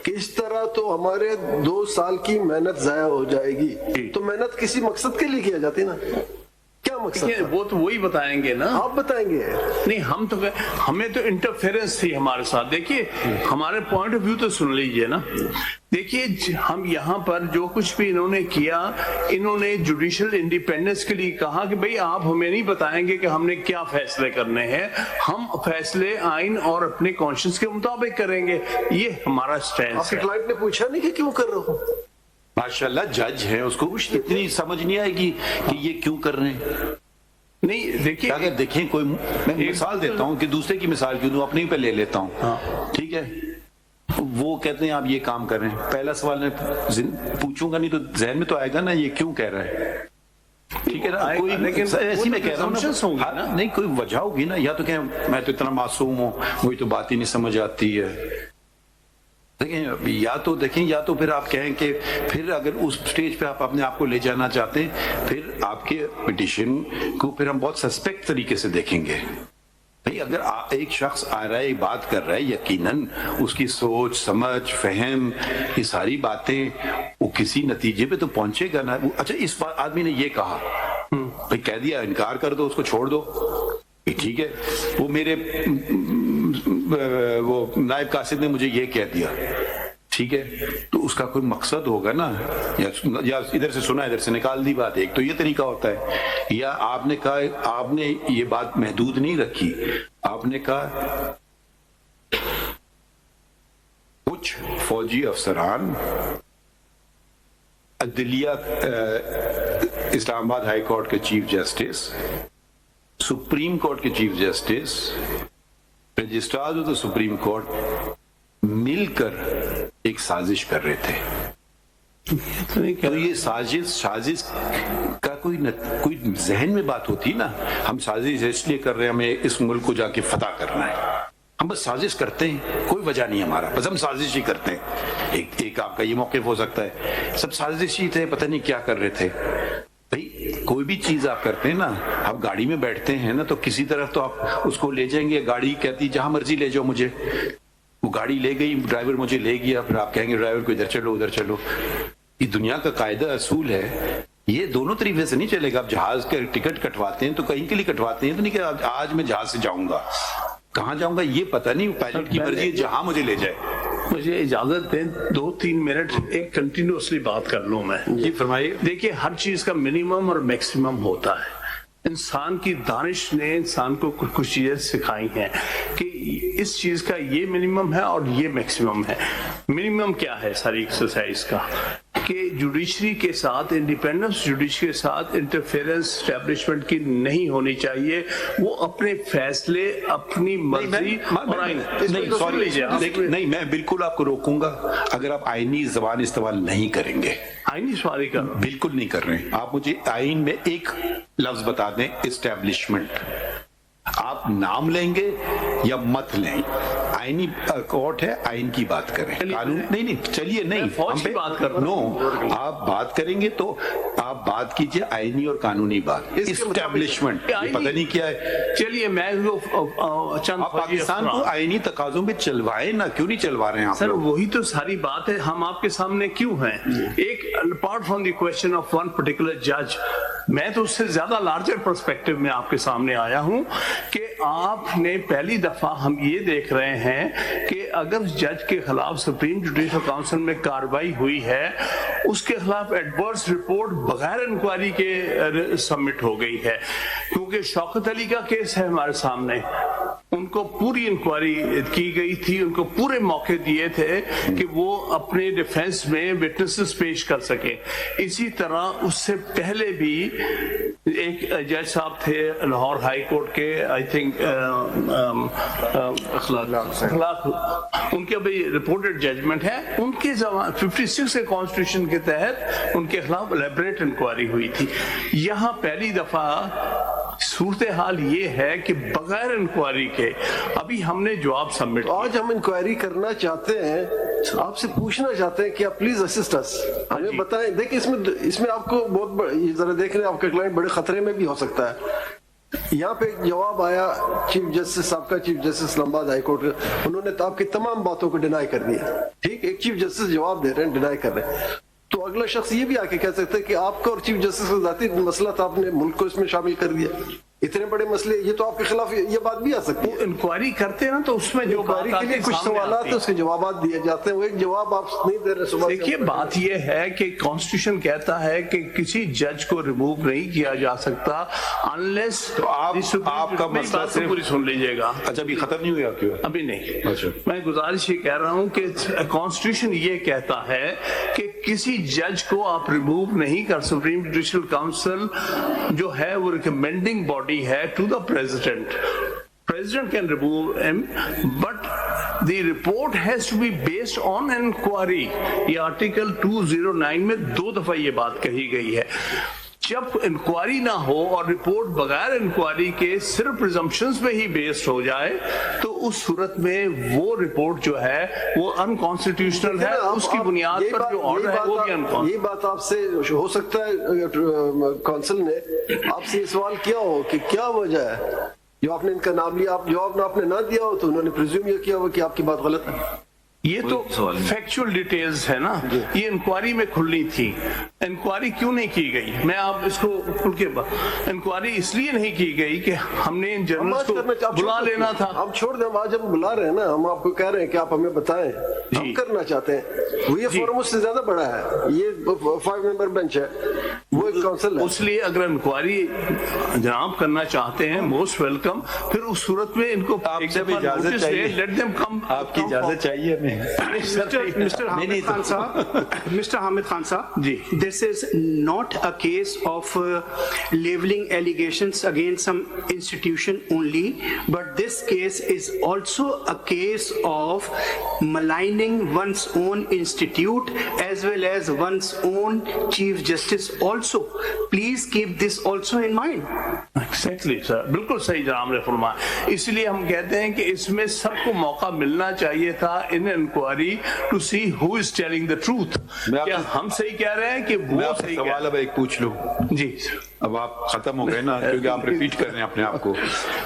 کہ اس طرح تو ہمارے 2 سال کی محنت ضائع ہو جائے گی. تو محنت کسی مقصد کے لیے کیا جاتی نا, کیا مقصد ہے؟ وہ تو وہی بتائیں گے نا, آپ بتائیں گے. نہیں ہم تو, ہمیں تو انٹرفیرنس تھی ہمارے ساتھ. دیکھیے ہمارے پوائنٹ آف ویو تو سن لیجئے نا. دیکھیے ہم یہاں پر جو کچھ بھی انہوں نے کیا, انہوں نے جوڈیشل انڈیپینڈنس کے لیے کہا کہ بھئی آپ ہمیں نہیں بتائیں گے کہ ہم نے کیا فیصلے کرنے ہیں, ہم فیصلے آئین اور اپنے کانشنس کے مطابق کریں گے. یہ ہمارا سٹینس ہے. آپ کے کلائنٹ نے پوچھا نہیں کہ کیوں کر رہے ہو؟ ماشاءاللہ جج ہیں, اس کو کچھ اتنی سمجھ نہیں آئے گی کہ یہ کیوں کر رہے ہیں. نہیں دیکھیے, اگر دیکھیں کوئی, میں مثال دیتا ہوں کہ دوسرے کی مثال کیوں دوں, اپنے ہی پہ لے لیتا ہوں. ٹھیک ہے, وہ کہتے ہیں آپ یہ کام کر رہے ہیں. پہلا سوال میں پوچھوں گا نہیں تو ذہن میں تو آئے گا نا یہ کیوں کہہ رہا ہے. ٹھیک ہے نا, کوئی ایسی میں کہہ رہا ہوں نا, نہیں کوئی وجہ ہوگی نا. یا تو کہ میں تو اتنا معصوم ہوں, وہی تو بات ہی نہیں سمجھ آتی ہے. دیکھیں, یا تو پھر آپ کہیں کہ پھر اگر اس سٹیج پہ آپ اپنے آپ کو لے جانا چاہتے ہیں, پھر آپ کے پٹیشن کو پھر ہم بہت سسپیکٹ طریقے سے دیکھیں گے. بھئی اگر ایک شخص آ رہا ہے, بات کر رہا ہے, یقیناً اس کی سوچ, سمجھ, فہم, یہ ساری باتیں وہ کسی نتیجے پہ تو پہنچے گا نا. اچھا اس بات آدمی نے یہ کہا, بھئی کہہ دیا انکار کر دو, اس کو چھوڑ دو, ٹھیک ہے. وہ میرے وہ نائب قاصد نے مجھے یہ کہہ دیا, ٹھیک ہے, تو اس کا کوئی مقصد ہوگا نا, یا ادھر سے سنا ادھر سے نکال دی بات. ایک تو یہ طریقہ ہوتا ہے. یا آپ نے کہا, آپ نے یہ بات محدود نہیں رکھی, آپ نے کہا کچھ فوجی افسران عدلیہ, اسلام آباد ہائی کورٹ کے چیف جسٹس, سپریم کورٹ کے chief justice, registrar of the supreme court مل کر ایک سازش کر رہے تھے. تو یہ سازش کا کوئی ذہن میں بات ہوتی نا, ہم سازش اس لیے کر رہے ہیں ہمیں اس ملک کو جا کے فتح کرنا ہے, ہم بس سازش کرتے ہیں, کوئی وجہ نہیں ہمارا, بس ہم سازش ہی کرتے ہیں. ایک آپ کا یہ موقف ہو سکتا ہے, سب سازش ہی تھے, پتہ نہیں کیا کر رہے تھے. بھئی کوئی بھی چیز آپ کرتے ہیں نا, آپ گاڑی میں بیٹھتے ہیں نا, تو کسی طرف تو آپ اس کو لے جائیں گے. گاڑی کہتی جہاں مرضی لے جاؤ مجھے, وہ گاڑی لے گئی, ڈرائیور مجھے لے گیا, پھر آپ کہیں گے ڈرائیور کو ادھر چلو ادھر چلو. یہ دنیا کا قاعدہ اصول ہے, یہ دونوں طریقے سے نہیں چلے گا. آپ جہاز کے ٹکٹ کٹواتے ہیں تو کہیں کے لیے کٹواتے ہیں, تو نہیں کہ آج میں جہاز سے جاؤں گا, کہاں جاؤں گا یہ پتہ نہیں, پائلٹ کی مرضی ہے جہاں مجھے لے جائے. مجھے اجازت دیں 2-3 منٹ ایک کنٹینیوسلی بات کر لوں میں. جی فرمائیے. دیکھیے ہر چیز کا منیمم اور میکسیمم ہوتا ہے. انسان کی دانش نے انسان کو کچھ چیزیں سکھائی ہیں کہ اس چیز کا یہ منیمم ہے اور یہ میکسیمم ہے. منیمم کیا ہے ساری ایکسرسائز کا, کہ جوڈیشری کے ساتھ, انڈیپینڈنس جوڈیشری کے ساتھ انٹرفیرنس اسٹیبلشمنٹ کی نہیں ہونی چاہیے. وہ اپنے فیصلے اپنی مرضی نہیں, میں بالکل آپ کو روکوں گا اگر آپ آئینی زبان استعمال نہیں کریں گے. آئینی سواری کا بالکل نہیں کر رہے ہیں آپ. مجھے آئین میں ایک لفظ بتا دیں, اسٹیبلشمنٹ. آپ نام لیں گے یا مت لیں, آئینی کورٹ ہے, آئین کی بات کریں. قانون نہیں, چلیے نہیں, فوج کی بات کر نو, آپ بات کریں گے تو آپ بات کیجئے آئینی اور قانونی بات. اسٹیبلشمنٹ پتہ نہیں کیا ہے. چلیے میں آپ پاکستان کو آئینی تقاضوں پہ چلوائیں نا, کیوں نہیں چلوا رہے ہیں آپ؟ سر وہی تو ساری بات ہے, ہم آپ کے سامنے کیوں ہیں. ایک apart from the question of one particular judge, میں تو اس سے زیادہ لارجر پرسپیکٹو میں آپ کے سامنے آیا ہوں کہ آپ نے پہلی دفعہ ہم یہ دیکھ رہے ہیں کہ اگر جج کے خلاف سپریم جوڈیشل کاؤنسل میں کارروائی ہوئی ہے, اس کے خلاف ایڈورس رپورٹ بغیر انکوائری کے سبمٹ ہو گئی ہے, کیونکہ شوکت علی کا کیس ہے ہمارے سامنے. ان کو پوری انکوائری کی گئی تھی, ان کو پورے موقع دیے تھے کہ وہ اپنے ڈیفینس میں وٹنسز پیش کر سکیں. اسی طرح اس سے پہلے بھی ایک جج صاحب تھے لاہور ہائی کورٹ کے, آئی تھنک اخلاق, ان کے ابھی رپورٹڈ ججمنٹ ہے, ان کے 56 کے کانسٹیٹیوشن کے تحت ان کے خلاف الیبریٹ انکوائری ہوئی تھی. یہاں پہلی دفعہ صورتحال یہ ہے کہ بغیر انکوائری کے ابھی ہم نے جواب سبمٹ کیا. آج ہم انکوائری کرنا چاہتے ہیں, آپ سے پوچھنا چاہتے ہیں کہ آپ پلیز اسسٹ اس, ہمیں بتائیں. دیکھیں اس میں آپ کو بہت ذرا دیکھ رہے ہیں, آپ کا کلائنٹ بڑے خطرے میں بھی ہو سکتا ہے. یہاں پہ ایک جواب آیا چیف جسٹس صاحب کا, چیف جسٹس اسلام آباد ہائی کورٹ کا, انہوں نے آپ کی تمام باتوں کو ڈینائی کر دیا. ٹھیک, ایک چیف جسٹس جواب دے رہے ہیں, ڈینائی کر رہے ہیں, تو اگلا شخص یہ بھی آ کے کہہ سکتا ہے کہ آپ کا اور چیف جسٹس کا ذاتی مسئلہ تھا, آپ نے ملک کو اس میں شامل کر دیا. اتنے بڑے مسئلے, یہ تو آپ کے خلاف یہ بات بھی آ سکتی ہے. انکوائری کرتے ہیں نا, تو اس میں جو انکوائری کے لیے کچھ سوالات ہیں, اس کے جوابات دیے جاتے ہیں, وہ ایک جواب آپ نہیں دے رہے صبح. دیکھیے بات یہ ہے کہ کانسٹیٹیوشن کہتا ہے کہ کسی جج کو ریموو نہیں کیا جا سکتا انلیس. تو آپ کا مسئلہ صرف پوری سن لیجیے گا. اچھا ابھی ختم نہیں ہویا کیوں؟ ابھی نہیں. میں گزارش یہ کہہ رہا ہوں کہ کانسٹیٹیوشن یہ کہتا ہے کہ کسی جج کو آپ ریموو نہیں کر. سپریم جوڈیشل کاؤنسل جو ہے وہ ریکمینڈنگ باڈی ہے to the President. President can remove him, but the report has to be based on an inquiry. یہ آرٹیکل 209 میں 2 دفعہ یہ بات کہی گئی ہے. جب انکوائری نہ ہو اور رپورٹ بغیر انکوائری کے صرف پریزمپشنز پہ ہی بیسڈ ہو جائے تو اس صورت میں وہ رپورٹ جو ہے وہ انکانسٹیٹیوشنل ہے. اس کی بنیاد پر جو آرڈر ہے وہ بھی انکانسٹیٹیوشنل. یہ بات آپ سے ہو سکتا ہے کونسل نے آپ سے سوال کیا ہو کہ کیا وجہ ہے جو آپ نے ان کا نام لیا, آپ جواب آپ نے نہ دیا ہو, تو انہوں نے پریزیوم یہ کیا ہو کہ آپ کی بات غلط ہے. یہ تو فیکچوئل ڈیٹیلز ہے نا, یہ انکوائری میں کھلنی تھی. انکوائری کیوں نہیں کی گئی؟ میں آپ اس کو کھل کے انکوائری اس لیے نہیں کی گئی کہ ہم نے ان جرنلز کو بلا لینا تھا. ہم چھوڑ دیں, آج ہم بلا رہے ہیں نا, ہم آپ کو کہہ رہے ہیں کہ آپ ہمیں بتائیں, ہم کرنا چاہتے ہیں. وہ یہ فورم اس سے زیادہ بڑا ہے, یہ 5 ممبر بینچ ہے, وہ ایک کونسل ہے. اس لیے اگر انکوائری جناب کرنا چاہتے ہیں موسٹ ویلکم. پھر اس صورت میں ان کو آپ سے بھی اجازت چاہیے, لیٹ دیم کم. آپ کی اجازت چاہیے ہمیں. Mr. Hamid Khan Sahab, this is not a case of leveling allegations against some institution only, but this case is also a case of maligning one's own institute as well as one's own Chief Justice also. Please keep this also in mind. Exactly, sir. بالکل صحیح جناب نے فرمایا. اس لیے ہم کہتے ہیں کہ اس میں سب کو موقع ملنا چاہیے تھا in inquiry to see who is telling the truth. کیا ہم صحیح کہہ رہے ہیں کہ وہ صحیح؟ سوال اب ایک پوچھ لوں. جی اب آپ ختم ہو گئے نا, کیونکہ آپ ریپیٹ کر رہے ہیں اپنے آپ کو.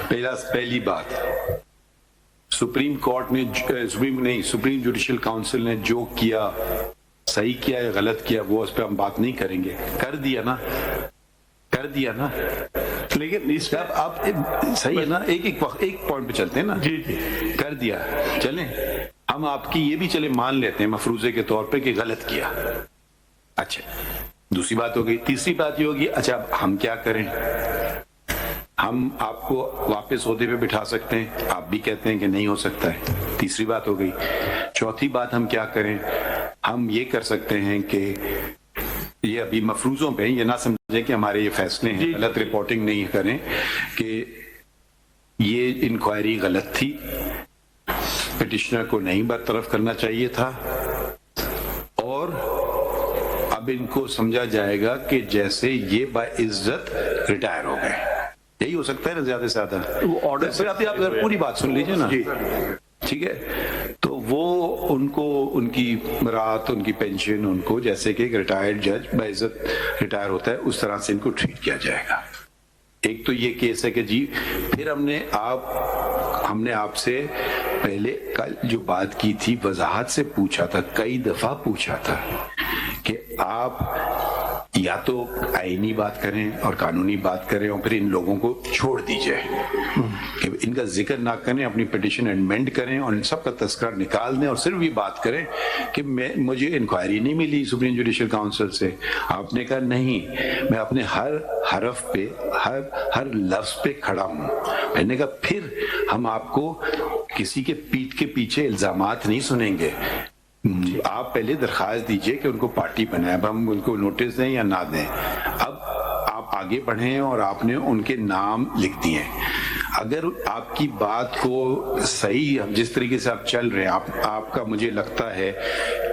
پہلی بات, سپریم کورٹ نے سپریم جوڈیشل کاؤنسل نے جو کیا صحیح کیا یا غلط کیا وہ اس پہ ہم بات نہیں کریں گے. کر دیا نا. لیکن اس پہ آپ صحیح ہے نا, ایک پوائنٹ پہ چلتے ہیں نا. جی کر دیا, چلیں ہم آپ کی یہ بھی چلے مان لیتے ہیں مفروضے کے طور پہ کہ غلط کیا. اچھا, دوسری بات ہو گئی. تیسری بات یہ ہوگی, اچھا اب ہم کیا کریں؟ ہم آپ کو واپس عہدے پہ بٹھا سکتے ہیں, آپ بھی کہتے ہیں کہ نہیں ہو سکتا ہے. تیسری بات ہو گئی. چوتھی بات ہم کیا کریں؟ ہم یہ کر سکتے ہیں کہ یہ ابھی مفروضوں پہ یہ نہ سمجھیں کہ ہمارے یہ فیصلے ہیں, غلط رپورٹنگ نہیں کریں کہ یہ انکوائری غلط تھی, پٹیشنر کو نہیں برطرف کرنا چاہیے تھا, اور اب ان کو سمجھا جائے گا کہ جیسے یہ باعزت ریٹائر ہو گئے. یہی ہو سکتا ہے نا زیادہ سے زیادہ. پھر آپ پوری بات سن لیجیے نا, ٹھیک ہے؟ تو وہ ان کو ان کی رات, ان کی پینشن, ان کو جیسے کہ ایک ریٹائرڈ جج باعزت ریٹائر ہوتا ہے اس طرح سے ان کو ٹریٹ کیا جائے گا. ایک تو یہ کیس ہے کہ جی پھر ہم نے آپ سے پہلے کل جو بات کی تھی وضاحت سے پوچھا تھا, کئی دفعہ پوچھا تھا کہ آپ یا تو آئینی بات کریں اور قانونی بات کریں اور پھر ان لوگوں کو چھوڑ دیجئے کہ ان کا ذکر نہ کریں, اپنی پٹیشن امینڈ کریں اور ان سب کا تذکرہ نکال دیں اور صرف یہ بات کریں کہ مجھے انکوائری نہیں ملی سپریم جوڈیشل کاؤنسل سے. آپ نے کہا نہیں, میں اپنے ہر حرف پہ ہر لفظ پہ کھڑا ہوں. میں نے کہا پھر ہم آپ کو کسی کے پیٹھ کے پیچھے الزامات نہیں سنیں گے. آپ پہلے درخواست دیجئے کہ ان کو پارٹی بنائیں, اب ہم ان کو نوٹس دیں یا نہ دیں. اب آپ آگے بڑھیں اور آپ نے ان کے نام لکھ دیے. اگر آپ کی بات کو صحیح جس طریقے سے آپ چل رہے ہیں, آپ کا مجھے لگتا ہے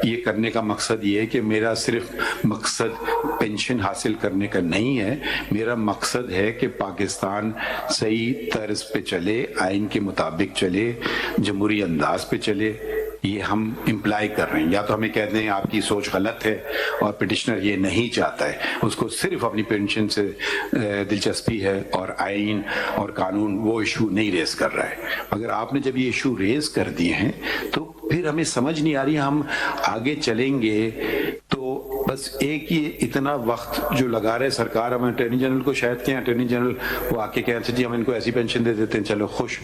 یہ کرنے کا مقصد یہ ہے کہ میرا صرف مقصد پینشن حاصل کرنے کا نہیں ہے, میرا مقصد ہے کہ پاکستان صحیح طرز پہ چلے, آئین کے مطابق چلے, جمہوری انداز پہ چلے. یہ ہم امپلائی کر رہے ہیں. یا تو ہمیں کہہ دیں آپ کی سوچ غلط ہے اور پٹیشنر یہ نہیں چاہتا ہے, اس کو صرف اپنی پینشن سے دلچسپی ہے اور آئین اور قانون وہ ایشو نہیں ریز کر رہا ہے. مگر آپ نے جب یہ ایشو ریز کر دیے ہیں تو پھر ہمیں سمجھ نہیں آ رہی ہم آگے چلیں گے تو بس ایک ہی اتنا وقت جو لگا رہے سرکار. ہم اٹارنی جنرل کو شاید کہیں, اٹارنی جنرل وہ آ کے کہیں اچھا جی ہم ان کو ایسی پینشن دے دیتے ہیں, چلو خوش,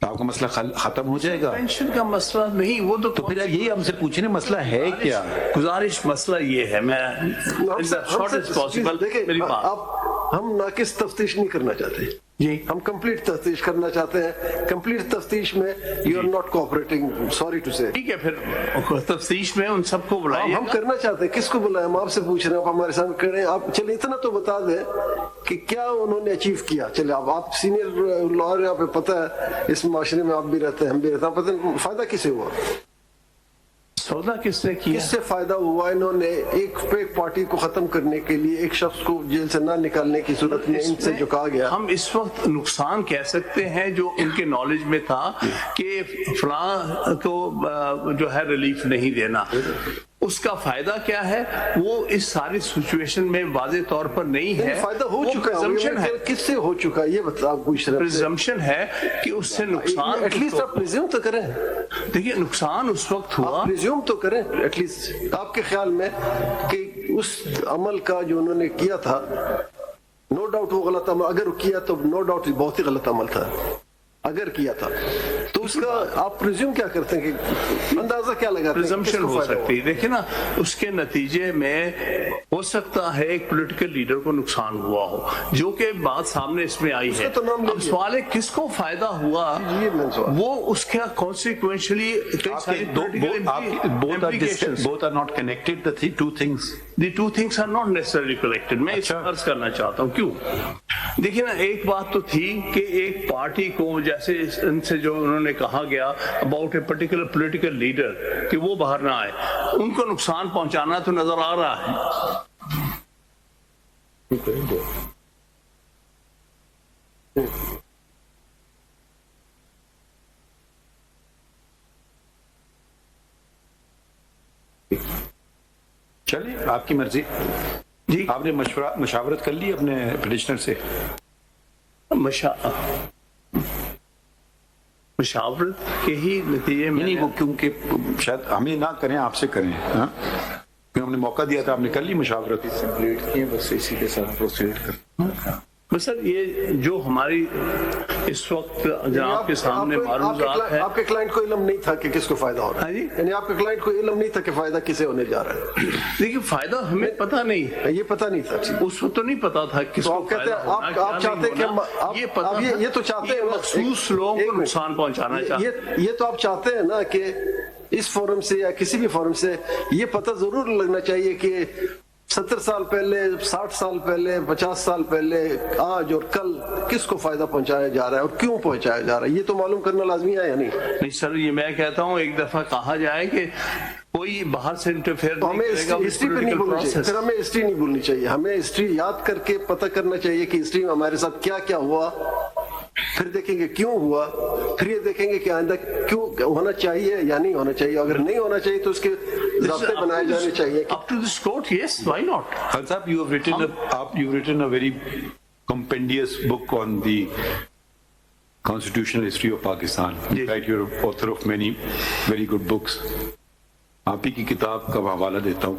آپ کا مسئلہ ختم ہو جائے گا. پینشن کا مسئلہ نہیں, وہ تو پھر یہی ہم سے پوچھنے مسئلہ ہے کیا. گزارش مسئلہ یہ ہے, میں ہم ناقص تفتیش نہیں کرنا چاہتے جی, ہم کمپلیٹ تفتیش کرنا چاہتے ہیں. کمپلیٹ تفتیش میں you are not cooperating, sorry to say. ٹھیک ہے, پھر تفتیش میں ان سب کو بلائیں. ہم کرنا چاہتے ہیں, کس کو بلائیں؟ ہم آپ سے پوچھ رہے ہیں, آپ ہمارے سامنے کریں. آپ چلیں اتنا تو بتا دیں کہ کیا انہوں نے اچیو کیا. چلے آپ سینئر لائر ہیں, آپ کو پتہ ہے اس معاشرے میں آپ بھی رہتے ہیں, ہم بھی رہتے ہیں, پتہ ہے فائدہ کسے ہوا, سودا کس نے کیا, کس سے فائدہ ہوا. انہوں نے ایک پارٹی کو ختم کرنے کے لیے ایک شخص کو جیل سے نہ نکالنے کی صورت میں ان سے جو کہا گیا. ہم اس وقت نقصان کہہ سکتے ہیں جو ان کے نالج میں تھا کہ فلاں کو جو ہے ریلیف نہیں دینا, اس کا فائدہ کیا ہے وہ اس ساری سچویشن میں واضح طور پر نہیں ہے. فائدہ ہو چکا ہے, کس سے ہو چکا ہے یہ بتا. آپ پوچھ رہے ہیں پریزمپشن ہے کہ اس سے نقصان, ایٹ لیسٹ آپ پریزیوم تو کریں. دیکھیے نقصان اس وقت ہوا, پریزیوم تو کریں ایٹ لیسٹ. آپ کے خیال میں کہ اس عمل کا جو انہوں نے کیا تھا, نو ڈاؤٹ وہ غلط عمل, اگر کیا تو نو ڈاؤٹ بہت ہی غلط عمل تھا, اگر کیا تھا تو اس کا آپ پریزیوم کیا کرتے ہیں, کہ اندازہ کیا لگاتے ہیں پریزمپشن ہو سکتی ہے. دیکھیں نا, اس کے نتیجے میں ہو سکتا ہے ایک پولیٹیکل لیڈر کو نقصان ہوا ہو, جو کہ بات سامنے اس میں آئی ہے. اب سوال ہے کس کو فائدہ ہوا, وہ اس کا کانسیکوینشلی both are not connected, the two things are not necessarily connected. میں اس عرض کرنا چاہتا ہوں کیوں. دیکھیں نا, ایک بات تو تھی کہ ایک پارٹی کو جیسے ان سے جو انہوں نے کہا گیا about a particular political leader کہ وہ باہر نہ آئے, ان کو نقصان پہنچانا تو نظر آ رہا ہے. چلیے آپ کی مرضی جی. آپ نے مشاورت کر لی اپنے پٹیشنر سے؟ مشاورت کے ہی نتیجے میں نہیں, وہ کیونکہ شاید ہمیں نہ کریں, آپ سے کریں, ہم نے موقع دیا تھا, آپ نے کر لی مشاورت, بس اسی کے ساتھ پروسیڈ کریں. بس سر یہ جو ہماری اس وقت جناب کے سامنے معروضات ہے, آپ کے کلائنٹ کو علم نہیں تھا کہ کس کو فائدہ ہو رہا ہے, یعنی آپ کے کلائنٹ کو علم نہیں تھا کہ فائدہ کسے ہونے جا رہا ہے. دیکھیے فائدہ ہمیں پتہ نہیں, یہ پتہ نہیں تھا اس وقت, تو نہیں پتا تھا کس کو فائدہ ہونا, آپ چاہتے کہ یہ پتہ, یہ تو چاہتے ہیں مخصوص لوگوں کو نقصان پہنچانا چاہتے ہیں. یہ تو آپ چاہتے ہیں نا کہ اس فورم سے یا کسی بھی فورم سے یہ پتہ ضرور لگنا چاہیے کہ 70 سال پہلے, 60 سال پہلے, 50 سال پہلے, آج اور کل کس کو فائدہ پہنچایا جا رہا ہے اور کیوں پہنچایا جا رہا ہے, یہ تو معلوم کرنا لازمی ہے یا نہیں؟ نہیں سر, یہ میں کہتا ہوں ایک دفعہ کہا جائے کہ کوئی باہر سے انٹرفیئر ہمیں ہسٹری پہ نہیں بولنی چاہیے, پھر ہمیں ہسٹری نہیں بولنی چاہیے, ہمیں ہسٹری یاد کر کے پتہ کرنا چاہیے کہ ہسٹری میں ہمارے ساتھ کیا کیا ہوا, پھر دیکھیں گے کیوں ہوا, پھر یہ دیکھیں گے کہ آئندہ کیوں ہونا چاہیے یا نہیں ہونا چاہیے. اگر نہیں ہونا چاہیے تو اس کے ضابطے بنائے جانے چاہیے. Up to this court, yes, why not? Khalil Sahab, you've written a very compendious book on the constitutional history of Pakistan. In fact, you're author of many very good books. آپ ہی کی کتاب کا حوالہ دیتا ہوں,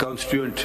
constituent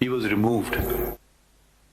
He was removed.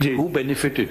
who benefited?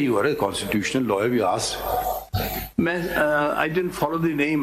You are a constitutional lawyer. We asked. I didn't follow the name.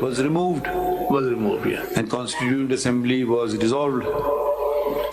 was removed. Yeah. And Constituent Assembly was dissolved.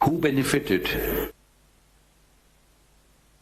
Who benefited?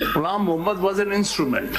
Ghulam Muhammad was an instrument.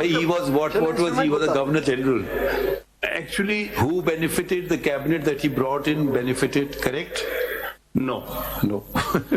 he was what was he? Was a governor general. Actually, who benefited? The cabinet that he brought in benefited, correct? No.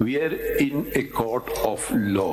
We are in a court of law.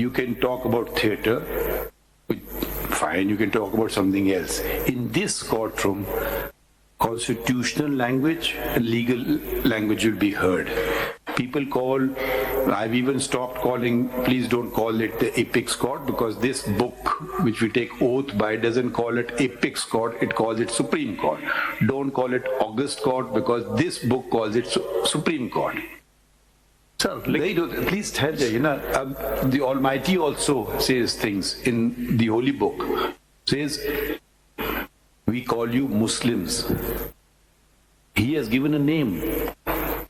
You can talk about theatre. Fine, you can talk about something else. In this courtroom, constitutional language and legal language will be heard. People I've even stopped calling, please don't call it the apex court, because this book, which we take oath by, doesn't call it apex court, it calls it Supreme Court. Don't call it August Court, because this book calls it Supreme Court. Sir, please tell them, the Almighty also says things in the Holy Book. Says, we call you Muslims. He has given a name.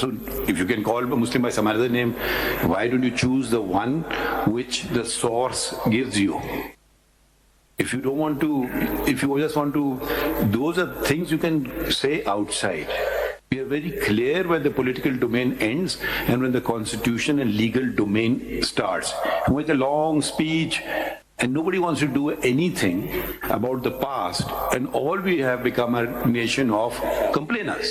So if you can call a Muslim by some other name, why don't you choose the one which the source gives you? If you don't want to, if you just want to, those are things you can say outside. We are very clear when the political domain ends and when the constitution and legal domain starts. You make a long speech and nobody wants to do anything about the past, and all we have become a nation of complainers.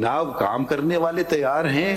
نہ کام کرنے والے تیار ہیں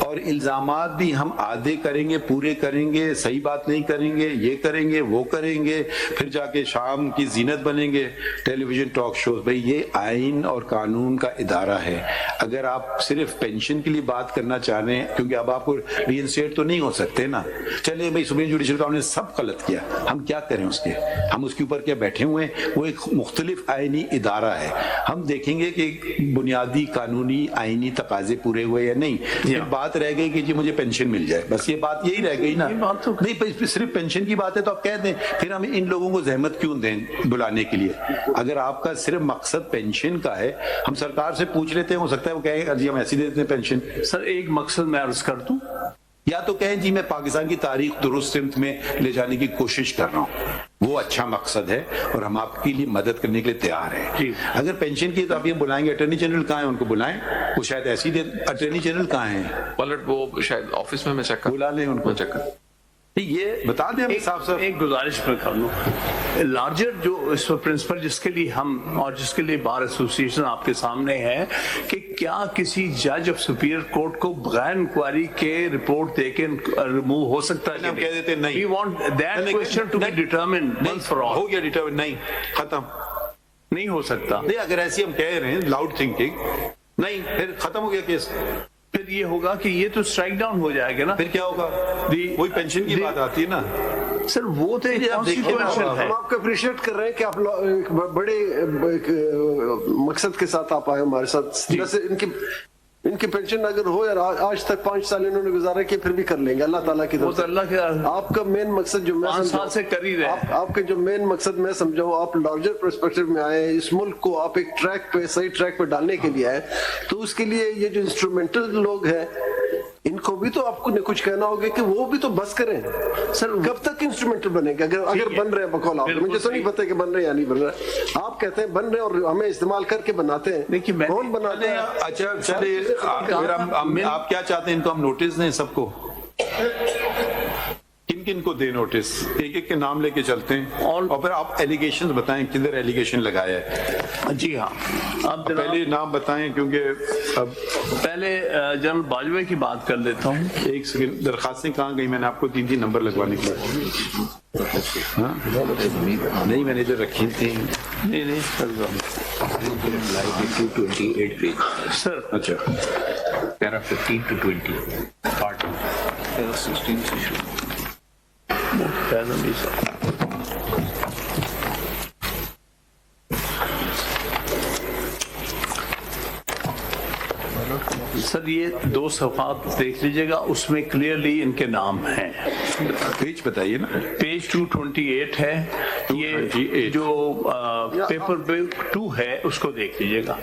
اور الزامات بھی ہم آدھے کریں گے, پورے کریں گے, صحیح بات نہیں کریں گے, یہ کریں گے, وہ کریں گے, پھر جا کے شام کی زینت بنیں گے ٹیلی ویژن ٹاک شوز. بھائی یہ آئین اور قانون کا ادارہ ہے. اگر آپ صرف پینشن کے لیے بات کرنا چاہ رہے ہیں, کیونکہ اب آپ کو ری انسٹیٹ تو نہیں ہو سکتے نا, چلے بھائی سپریم جوڈیشل کاؤنسل نے سب غلط کیا, ہم کیا کریں اس کے, ہم اس کے اوپر کیا بیٹھے ہوئے ہیں؟ وہ ایک مختلف آئینی ادارہ ہے. ہم دیکھیں گے کہ بنیادی قانونی آئینی تقاضے پورے ہوئے یا نہیں. پھر بات رہ گئی کہ جی مجھے پینشن مل جائے, بس یہ بات یہی رہ گئی نا. نہیں صرف پینشن کی بات ہے تو آپ کہہ دیں, پھر ہم ان لوگوں کو زحمت کیوں دیں بلانے کے لیے؟ اگر آپ کا صرف مقصد پینشن کا ہے, ہم سرکار سے پوچھ لیتے ہیں, ہو سکتا ہے وہ کہیں جی ہم ایسی دیتے ہیں پینشن. سر ایک مقصد میں عرض کر دوں, یا تو کہیں جی میں پاکستان کی تاریخ درست سمت میں لے جانے کی کوشش کر رہا ہوں, وہ اچھا مقصد ہے اور ہم آپ کے لیے مدد کرنے کے لیے تیار ہیں. اگر پینشن کی تو آپ یہ بلائیں گے اٹارنی جنرل کہاں ہیں, ان کو بلائیں, وہ شاید ایسی دے. اٹارنی جنرل کہاں ہیں؟ پلٹ وہ شاید آفس میں چیک کر, بلا لیں ان کو, چیک کر. یہ بتا دیں ہمیں صاف صاف. ایک گزارش میں کر لوں, لارجر جو اس پرنسپل جس کے لیے ہم اور جس کے لیے بار ایسوسیشن آپ کے سامنے ہے کہ کیا کسی جج آف سپیریئر کورٹ کو بغیر انکوائری کے رپورٹ دے کے ریموو ہو سکتا ہے؟ ہم کہہ دیتے نہیں. We want that question to be determined once for all. ہو گیا ڈیٹرمنٹ, نہیں ختم, نہیں ہو سکتا. نہیں اگر ایسی ہم کہہ رہے ہیں لاؤڈ تھنکنگ, نہیں پھر ختم ہو گیا کیس. پھر یہ ہوگا کہ یہ تو اسٹرائک ڈاؤن ہو جائے گا نا. پھر کیا ہوگا؟ وہی پینشن کی بات آتی ہے نا سر, وہ تو ہم آپ کو اپریشیٹ کر رہے ہیں کہ آپ بڑے مقصد کے ساتھ آپ آئے ہمارے ساتھ. جیسے ان کی پینشن اگر ہو یار آج تک 5 سال انہوں نے گزارا کہ پھر بھی کر لیں گے اللہ تعالیٰ کی طرف. اللہ کے آپ کا مین مقصد جو میں 5 سال سے کر ہی رہے, آپ کے جو مین مقصد میں سمجھاؤں, آپ لارجر پرسپیکٹو میں آئے, اس ملک کو آپ ایک ٹریک پہ صحیح ٹریک پہ ڈالنے کے لیے آئے, تو اس کے لیے یہ جو انسٹرومنٹل لوگ ہیں ان کو بھی تو آپ کو کچھ کہنا ہوگا کہ وہ بھی تو بس کریں. سر کب تک انسٹرومنٹل بنے گا؟ اگر بن رہے ہیں بقول آپ, مجھے تو نہیں پتا کہ بن رہے یا نہیں بن رہے. آپ کہتے ہیں بن رہے اور ہمیں استعمال کر کے بناتے ہیں, کون بناتے ہیں؟ اچھا چلے, آپ کیا چاہتے ہیں ان کو ہم نوٹس دیں سب کو؟ کن کن کو دیں نوٹس؟ ایک ایک کے نام لے کے چلتے ہیں اور پھر آپ ایلیگیشن بتائیں کدھر ایلیگیشن لگایا ہے. جی ہاں, آپ پہلے نام بتائیں کیونکہ اب پہلے جنرل باجوے کی بات کر لیتا ہوں. ایک سیکنڈ, درخواستیں کہاں گئی؟ میں نے آپ کو 3 نمبر لگوانے کے لیے نہیں میں نے ادھر رکھی تھی. نہیں سر, اچھا پیرا 15 to 20 پارٹ پیرا 16 سے شروع. سر یہ 2 صفحات دیکھ لیجئے گا, اس میں کلیئرلی ان کے نام ہیں. پیج بتائیے نا. پیج 228 ہے, یہ جو پیپر 2 ہے اس کو دیکھ لیجئے گا.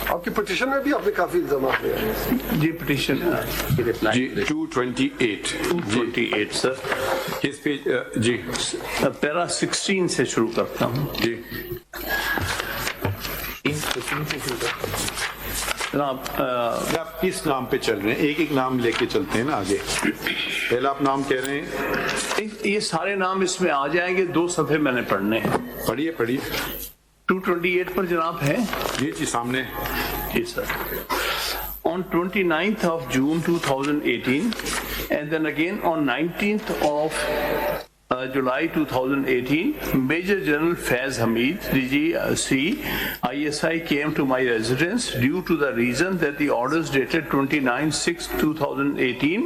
آپ کی پٹیشن میں بھی آپ نے کافی الزامات لے آئے. جی پٹیشن جی 228 سر. کس پیج؟ جی پیرا 16 سے شروع کرتا ہوں. جی جناب آپ کس نام پہ چل رہے ہیں؟ ایک ایک نام لے کے چلتے ہیں نا آگے. پہلا آپ نام کہہ رہے ہیں, یہ سارے نام اس میں آ جائیں گے, 2 صفحے میں نے پڑھنے ہیں. پڑھیے 228 پر جناب ہے. جی سامنے. جی سر. On 29th of June 2018 and then again on 19th of July 2018, Major General Faiz Hamid, DGC, ISI came to my residence due to the reason that the orders dated 29/6/2018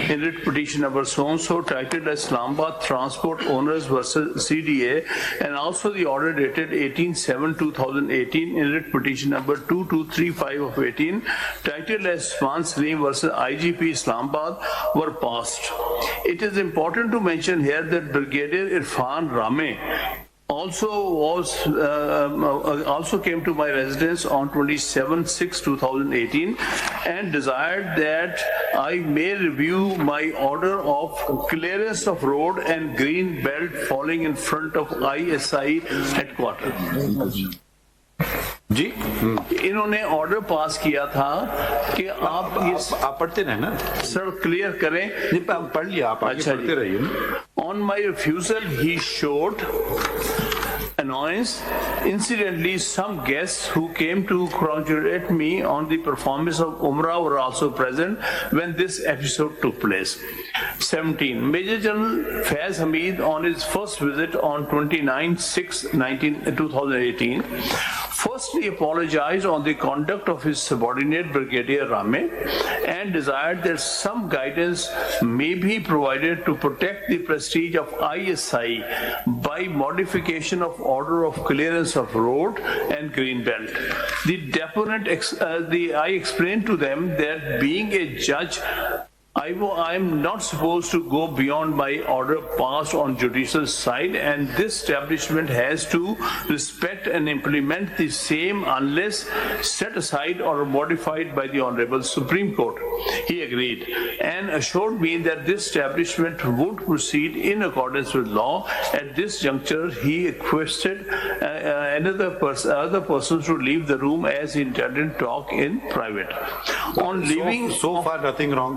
in writ petition number so-and-so titled as Islamabad Transport Owners versus CDA, and also the order dated 18/7/2018 in writ petition number 2235 of 18 titled as Swan Salim versus IGP Islamabad were passed. It is important to mention here that Brigadier Irfan Rame also came to my residence on 27/6/2018 and desired that I may review my order of clearance of road and green belt falling in front of ISI headquarters. جی انہوں نے order پاس کیا تھا کہ آپ پڑھتے رہے نا سر, clear کریں. پڑھ لیا آپ, پڑھتے رہیے نا. On my refusal he showed annoyance. Incidentally, some guests who came to congratulate me on the performance of Umrah were also present when this episode took place. 17. Major General Faiz Hamid on his first visit on 29/6/2018 firstly apologized on the conduct of his subordinate Brigadier Rame and desired that some guidance may be provided to protect the prestige of ISI by modification of order of clearance of road and green belt. The deponent I explained to them that being a judge, I am not supposed to go beyond my order passed on judicial side, and this establishment has to respect and implement the same unless set aside or modified by the Honorable Supreme Court. He agreed and assured me that this establishment would proceed in accordance with law. At this juncture, he requested other persons to leave the room as he intended to talk in private. On leaving, so far nothing wrong.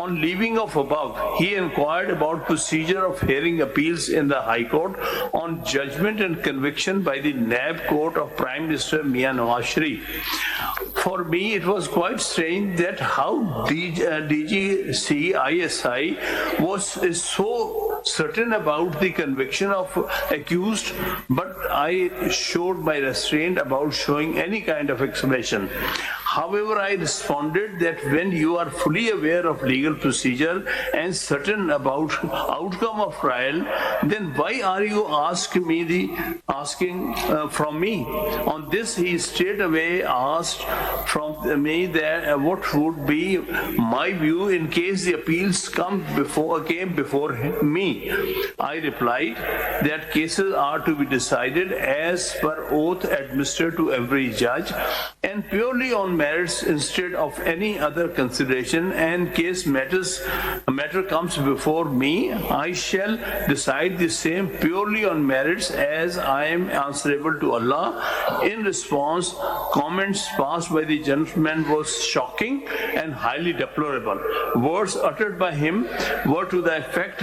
On leaving of above, he inquired about procedure of hearing appeals in the High Court on judgment and conviction by the NAB Court of Prime Minister Mian Nawaz Sharif. For me, it was quite strange that how DGC ISI is so certain about the conviction of accused, but I showed my restraint about showing any kind of explanation. However, I responded that when you are fully aware of legal procedure and certain about outcome of trial, then why are you asking from me? On this, he straight away asked from me that what would be my view in case the appeals came before me. I replied that cases are to be decided as per oath administered to every judge and purely on merits instead of any other consideration, and case matter comes before me, I shall decide the same purely on merits as I am answerable to Allah. In response, comments passed by the gentleman was shocking and highly deplorable. Words uttered by him were to the effect,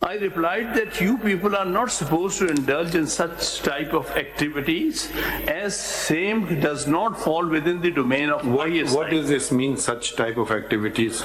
I replied that you people are not supposed to indulge in such type of activities, as same does not fall within the domain of ISI. What does this mean, such type of activities?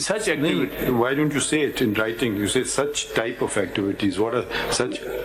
Such activity. Why don't you say it in writing? You say such type of activities. What are such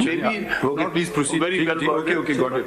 Maybe. Okay, please proceed. Very well. Okay, got it.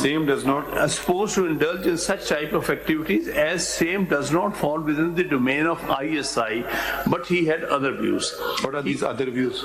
Same does not supposed to indulge in such type of activities, as same does not fall within the domain of ISI, but he had other views. What are these other views?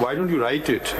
Why don't you write it?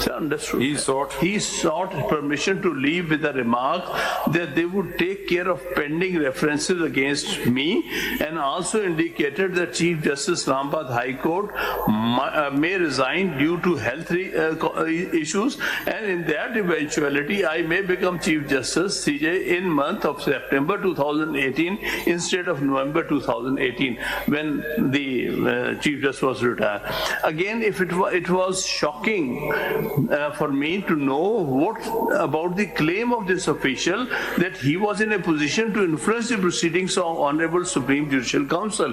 Sir, understood. He sought permission to leave with a remark that they would take care of pending references against me, and also indicated that Chief Justice Islamabad High Court may resign due to health issues, and in that eventuality I may become Chief Justice CJ in month of September 2018 instead of November 2018 when the Chief Justice was retired. Again, if it was shocking for me to know what about the claim of this official that he was in a position to influence the proceedings of Honorable Supreme Judicial Council,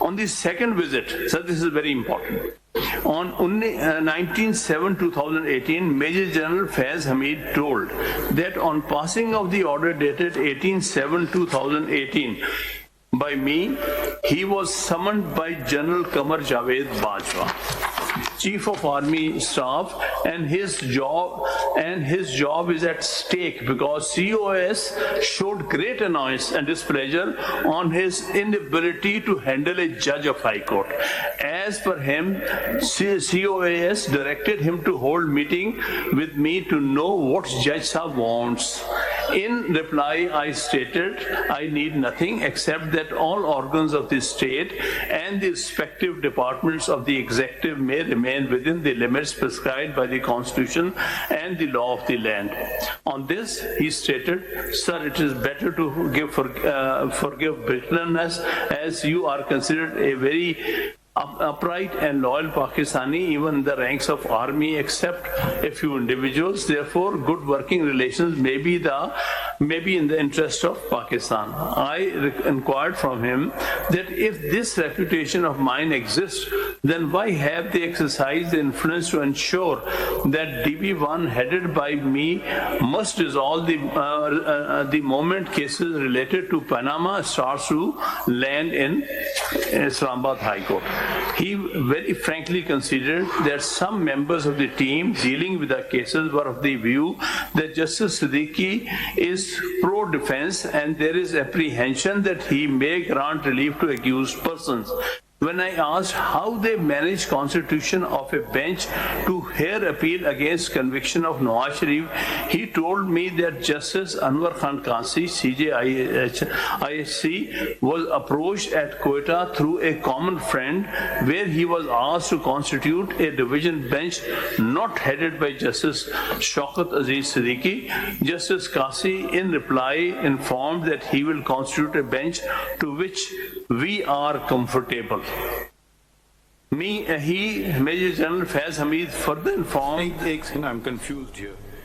On the second visit, sir, this is very important. On 19/7/2018, Major General Faiz Hamid told that on passing of the order dated 18/7/2018 by me, he was summoned by General Qamar Javed Bajwa, Chief of Army Staff, and his job is at stake because COS showed great annoyance and displeasure on his inability to handle a judge of High Court. As per him, COS directed him to hold meeting with me to know what Judge Sahab wants In reply, I stated I need nothing except that all organs of the state and the respective departments of the executive may remain within the limits prescribed by the Constitution and the law of the land. On this, he stated, "Sir, it is better to forgive bitterness, as you are considered a very upright and loyal Pakistani, even in the ranks of army, except a few individuals. Therefore, good working relations may be in the interest of Pakistan." I inquired from him that if this reputation of mine exists, then why have they exercised the influence to ensure that DB1 headed by me must resolve the moment cases related to Panama starts to land in Islamabad High Court. He very frankly considered that some members of the team dealing with the cases were of the view that Justice Siddiqui is pro-defense and there is apprehension that he may grant relief to accused persons. When I asked how they manage constitution of a bench to hear appeal against conviction of Nawaz Sharif, he told me that Justice Anwar Khan Qasi, CJIHC, was approached at Quetta through a common friend, where he was asked to constitute a division bench not headed by Justice Shaukat Aziz Siddiqui. Justice Qasi, in reply, informed that he will constitute a bench to which we are comfortable. Major General Faiz Hamid further informed. I'm confused here.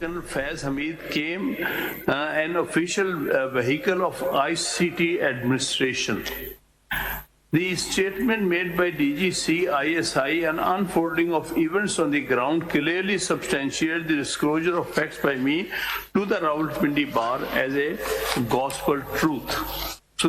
General Faiz Hamid came an official vehicle of ICT administration. The statement made by DGC ISI and unfolding of events on the ground clearly substantiate the disclosure of facts by me to the Rawalpindi Bar as a gospel truth. So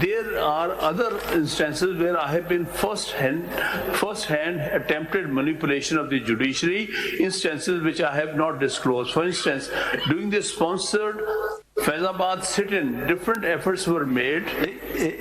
There are other instances where I have been first-hand attempted manipulation of the judiciary, instances which I have not disclosed. For instance, during the sponsored Faizabad sit-in, different efforts were made.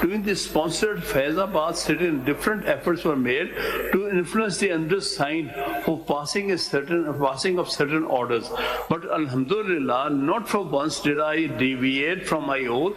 during the sponsored Faizabad sit-in, different efforts were made to influence the undersigned for passing of certain orders. But Alhamdulillah, not for once did I deviate from my oath.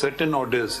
certain orders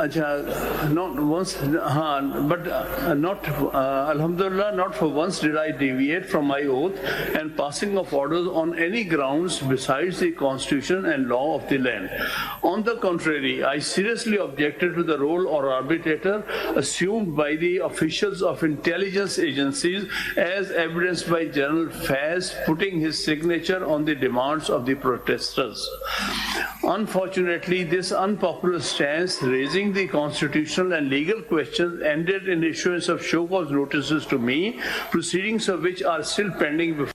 not once, but not, Alhamdulillah, not for once did I deviate from my oath and passing of orders on any grounds besides the Constitution and law of the land. On the contrary, I seriously objected to the role or arbitrator assumed by the officials of intelligence agencies, as evidenced by General Faz putting his signature on the demands of the protesters. Unfortunately, this unpopular stance raising the constitutional and legal questions ended in issuance of show cause notices to me, proceedings of which are still pending before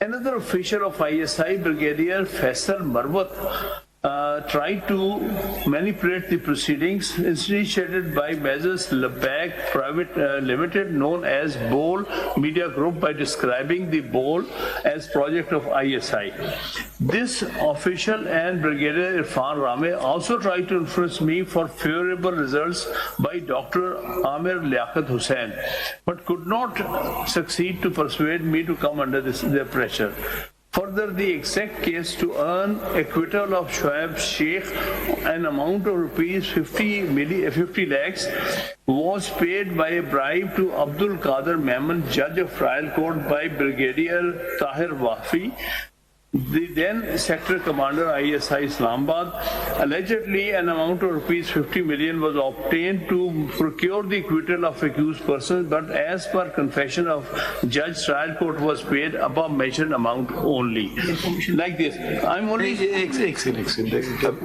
Another official of ISI, Brigadier Faisal Marwat, tried to manipulate the proceedings initiated by Measures Labak Private Limited, known as Bol Media Group, by describing the Bol as project of ISI. This official and Brigadier Irfan Rame also tried to influence me for favorable results by Dr. Amir Liaquat Hussain, but could not succeed to persuade me to come under their pressure. Further, the exact case to earn acquittal of Shoaib Sheikh, an amount of rupees 50 lakhs, was paid by a bribe to Abdul Qadir Memon, judge of trial court, by Brigadier Tahir Wafi, the then sector commander ISI Islamabad. Allegedly, an amount of rupees 50 million was obtained to procure the acquittal of accused persons, but as per confession of judge, trial court was paid above mentioned amount only. Like this, I'm only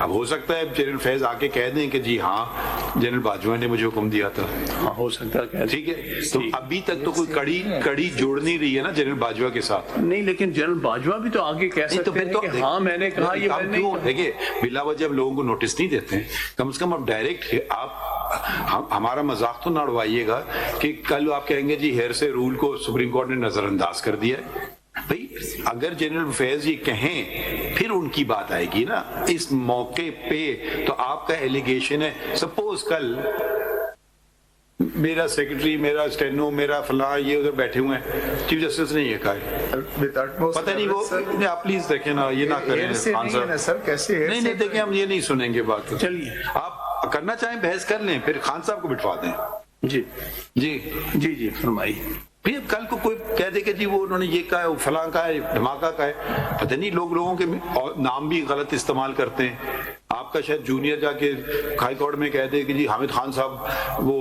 اب ہو سکتا ہے general فیض آ کے کہہ دیں کہ جی ہاں general Bajwa نے مجھے حکم دیا تھا. ہاں ہو سکتا ہے. ٹھیک ہے, تو ابھی تک تو کوئی کڑی جوڑ نہیں رہی ہے نا جنرل باجوہ کے ساتھ. نہیں, لیکن جنرل باجوہ بھی تو آگے کہہ سکتے ہیں کہ ہاں میں نے کہا یہ میں نے. دیکھیے بلا وجہ جب لوگوں کو نوٹس نہیں دیتے ہیں, کم سے کم اب ڈائریکٹ آپ ہمارا مذاق تو نہ اڑوائیے گا کہ کل آپ کہیں گے جی ہیر سے رول کو سپریم کورٹ نے نظر انداز کر دیا ہے. بھائی اگر جنرل فیض یہ کہیں پھر ان کی بات آئے گی نا. اس موقع پہ تو آپ کا ایلیگیشن ہے, سپوز کل میرا سیکرٹری, میرا اسٹینو, میرا فلاں یہ ادھر بیٹھے ہوئے ہیں, چیف جسٹس نے یہ کہا ہے, پتہ نہیں وہ آپ پلیز دیکھیں نا, یہ نہ کریں خان صاحب. نہیں دیکھیں ہم یہ نہیں سنیں گے بات. چلیے آپ کرنا چاہیں بحث کر لیں, پھر خان صاحب کو بٹھوا دیں. جی جی جی جی فرمائیے. پھر کل کو کوئی کہہ دے کہ جی وہ انہوں نے یہ کہا ہے, وہ فلاں کا ہے, دھماکہ کا ہے, پتہ نہیں لوگوں کے نام بھی غلط استعمال کرتے ہیں. آپ کا شاید جونیئر جا کے ہائی کورٹ میں کہہ دے کہ جی حامد خان صاحب وہ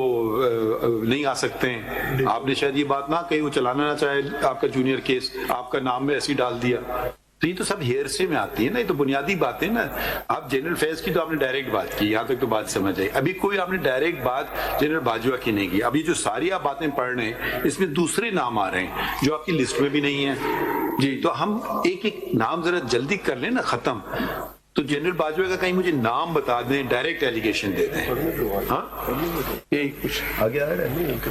نہیں آ سکتے ہیں, آپ نے شاید یہ بات نہ کہی, وہ چلانا نہ چاہے آپ کا جونیئر کیس, آپ کا نام میں ایسے ہی ڈال دیا. تو یہ تو سب ہیئر سے میں آتی ہے نا, یہ تو بنیادی باتیں نا. آپ جنرل فیض کی تو آپ نے ڈائریکٹ بات کی, یہاں تک تو بات سمجھ آئی. ابھی کوئی آپ نے ڈائریکٹ بات جنرل باجوہ کی نہیں کی. ابھی جو ساری آپ باتیں پڑھ رہے ہیں اس میں دوسرے نام آ رہے ہیں جو آپ کی لسٹ میں بھی نہیں ہیں. جی تو ہم ایک ایک نام ذرا جلدی کر لیں نا ختم. تو جنرل باجوہ کا کہیں مجھے نام بتا دیں, ڈائریکٹ ایلیگیشن دے دیں. ہاں یہی کچھ آگے آ رہا ہے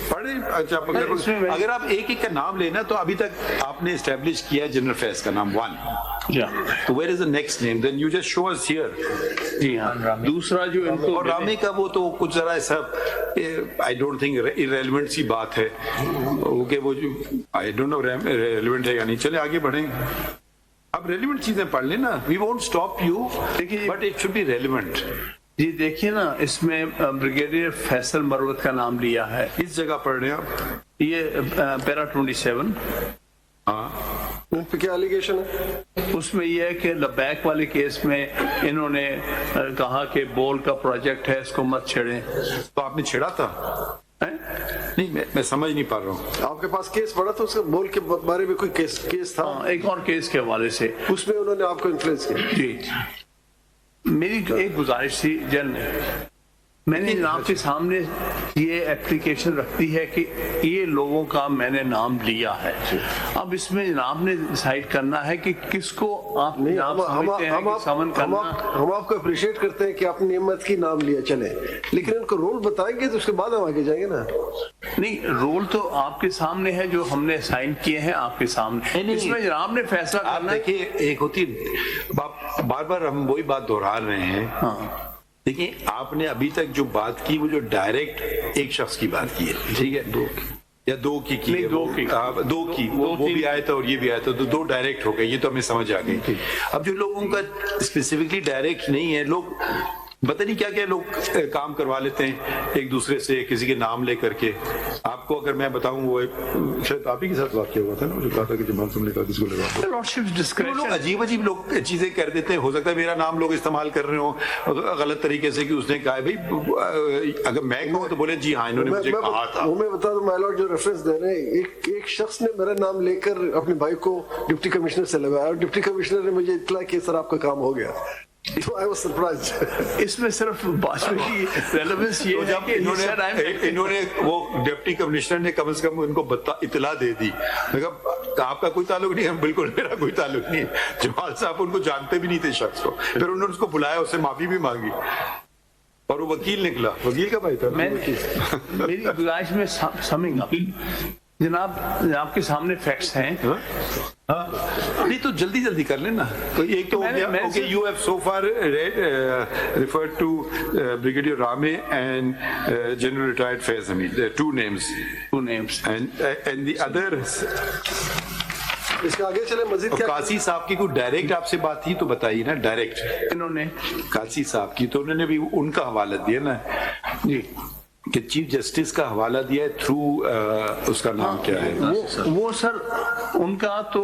پڑھیں. اچھا اگر آپ ایک ایک کا نام لینا تو ابھی تک آپ نے اسٹیبلش کیا جنرل فیض کا نام 1. تو where is the next name? Then you just show us here. جی ہاں. دوسرا جو ان کو اور رامے کا وہ تو کچھ ذرا ایسا I don't think irrelevant سی بات ہے کہ وہ جو I don't know relevant ہے یا نہیں. چلے آگے بڑھیں. اب ریلیونٹ چیزیں پڑھ لیں نا. We won't stop you but it should be relevant. جی دیکھیے نا, اس میں بریگیڈیئر فیصل مروت کا نام لیا ہے. اس جگہ پڑھ رہے ہیں آپ, یہ پیرا 27. ہاں کیا ایلیگیشن ہے اس میں یہ ہے کہ لبیک والے کیس میں انہوں نے کہا کہ بول کا پروجیکٹ ہے, اس کو مت چھیڑیں. تو آپ نے چھیڑا تھا؟ نہیں میں سمجھ نہیں پا رہا ہوں. آپ کے پاس کیس پڑا تھا اس کے بول کے بارے میں, کوئی کیس تھا؟ ایک اور کیس کے حوالے سے اس میں انہوں نے آپ کو انفلوئنس کیا. جی میری ایک گزارش تھی جن, میں نے جناب کے سامنے یہ اپلیکیشن رکھتی ہے کہ یہ لوگوں کا میں نے نام لیا ہے. اب اس میں جناب نے ڈیسائیڈ کرنا ہے کہ کس کو آپ سمجھتے ہیں کہ سمن کرنا. ہم آپ کو اپریشیٹ کرتے ہیں کہ آپ نے نعمت کی نام لیا, چلیں, لیکن ان کو رول بتائیں گے تو اس کے بعد ہم آگے جائیں گے نا. نہیں رول تو آپ کے سامنے ہے جو ہم نے سائن کیے ہیں آپ کے سامنے. اس میں جناب نے فیصلہ کرنا. دیکھیے ایک ہوتی بار بار ہم وہی بات دہرا رہے ہیں. دیکھیں آپ نے ابھی تک جو بات کی وہ جو ڈائریکٹ ایک شخص کی بات کی ہے, ٹھیک ہے, دو کی وہ بھی آیا تھا اور یہ بھی آیا تھا, تو 2 ڈائریکٹ ہو گئے. یہ تو ہمیں سمجھ آ گئی. اب جو لوگوں کا اسپیسیفکلی ڈائریکٹ نہیں ہے, لوگ پتہ نہیں کیا کیا لوگ کام کروا لیتے ہیں ایک دوسرے سے کسی کے نام لے کر کے. آپ کو اگر میں بتاؤں, وہ شاید آپ ہی کے ساتھ واقعہ ہوا تھا نا, جو کہا تھا کہ جمال صاحب نے کہا کس کو لگا. لوگ عجیب لوگ چیزیں کر دیتے ہیں. ہو سکتا ہے میرا نام لوگ استعمال کر رہے ہوں غلط طریقے سے کہ اس نے کہا ہے. بھائی اگر میں کہوں تو بولے جی ہاں انہوں نے مجھے کہا تھا. میں بتا دوں مائی لارڈ جو ریفرنس دے رہے ہیں, ایک شخص نے میرا نام لے کر اپنے بھائی کو ڈپٹی کمشنر سے لگایا, اور ڈپٹی کمشنر نے مجھے اطلاع کی سر آپ کا کام ہو گیا. اس میں صرف باجوہ کی ریلیونس یہ ہے کہ انہوں نے وہ ڈپٹی کمشنر نے کم از کم ان کو اطلاع دے دی. آپ کا کوئی تعلق نہیں ہے, بالکل میرا کوئی تعلق نہیں ہے. جمال صاحب ان کو جانتے بھی نہیں تھے شخص کو. پھر انہوں نے اس کو بلایا, اس سے معافی بھی مانگی, اور وہ وکیل نکلا. وکیل کا بھائی تھا. میری گزارش میں سمنگ اپ جناب کے سامنے فیکٹس ہیں. نہیں تو جلدی کر لینا. تو ایک تو you have so far referred to brigadier رامے and general retired Faiz Hamid, 2 names and the other. اس کے آگے چلے مزید. قاضی صاحب کی کوئی ڈائریکٹ آپ سے بات تھی تو بتائیے نا. ڈائریکٹ انہوں نے قاضی صاحب کی, تو انہوں نے بھی ان کا حوالہ دیا نا. جی کہ چیف جسٹس کا حوالہ دیا ہے تھرو اس کا نام کیا ہے وہ سر ان کا, تو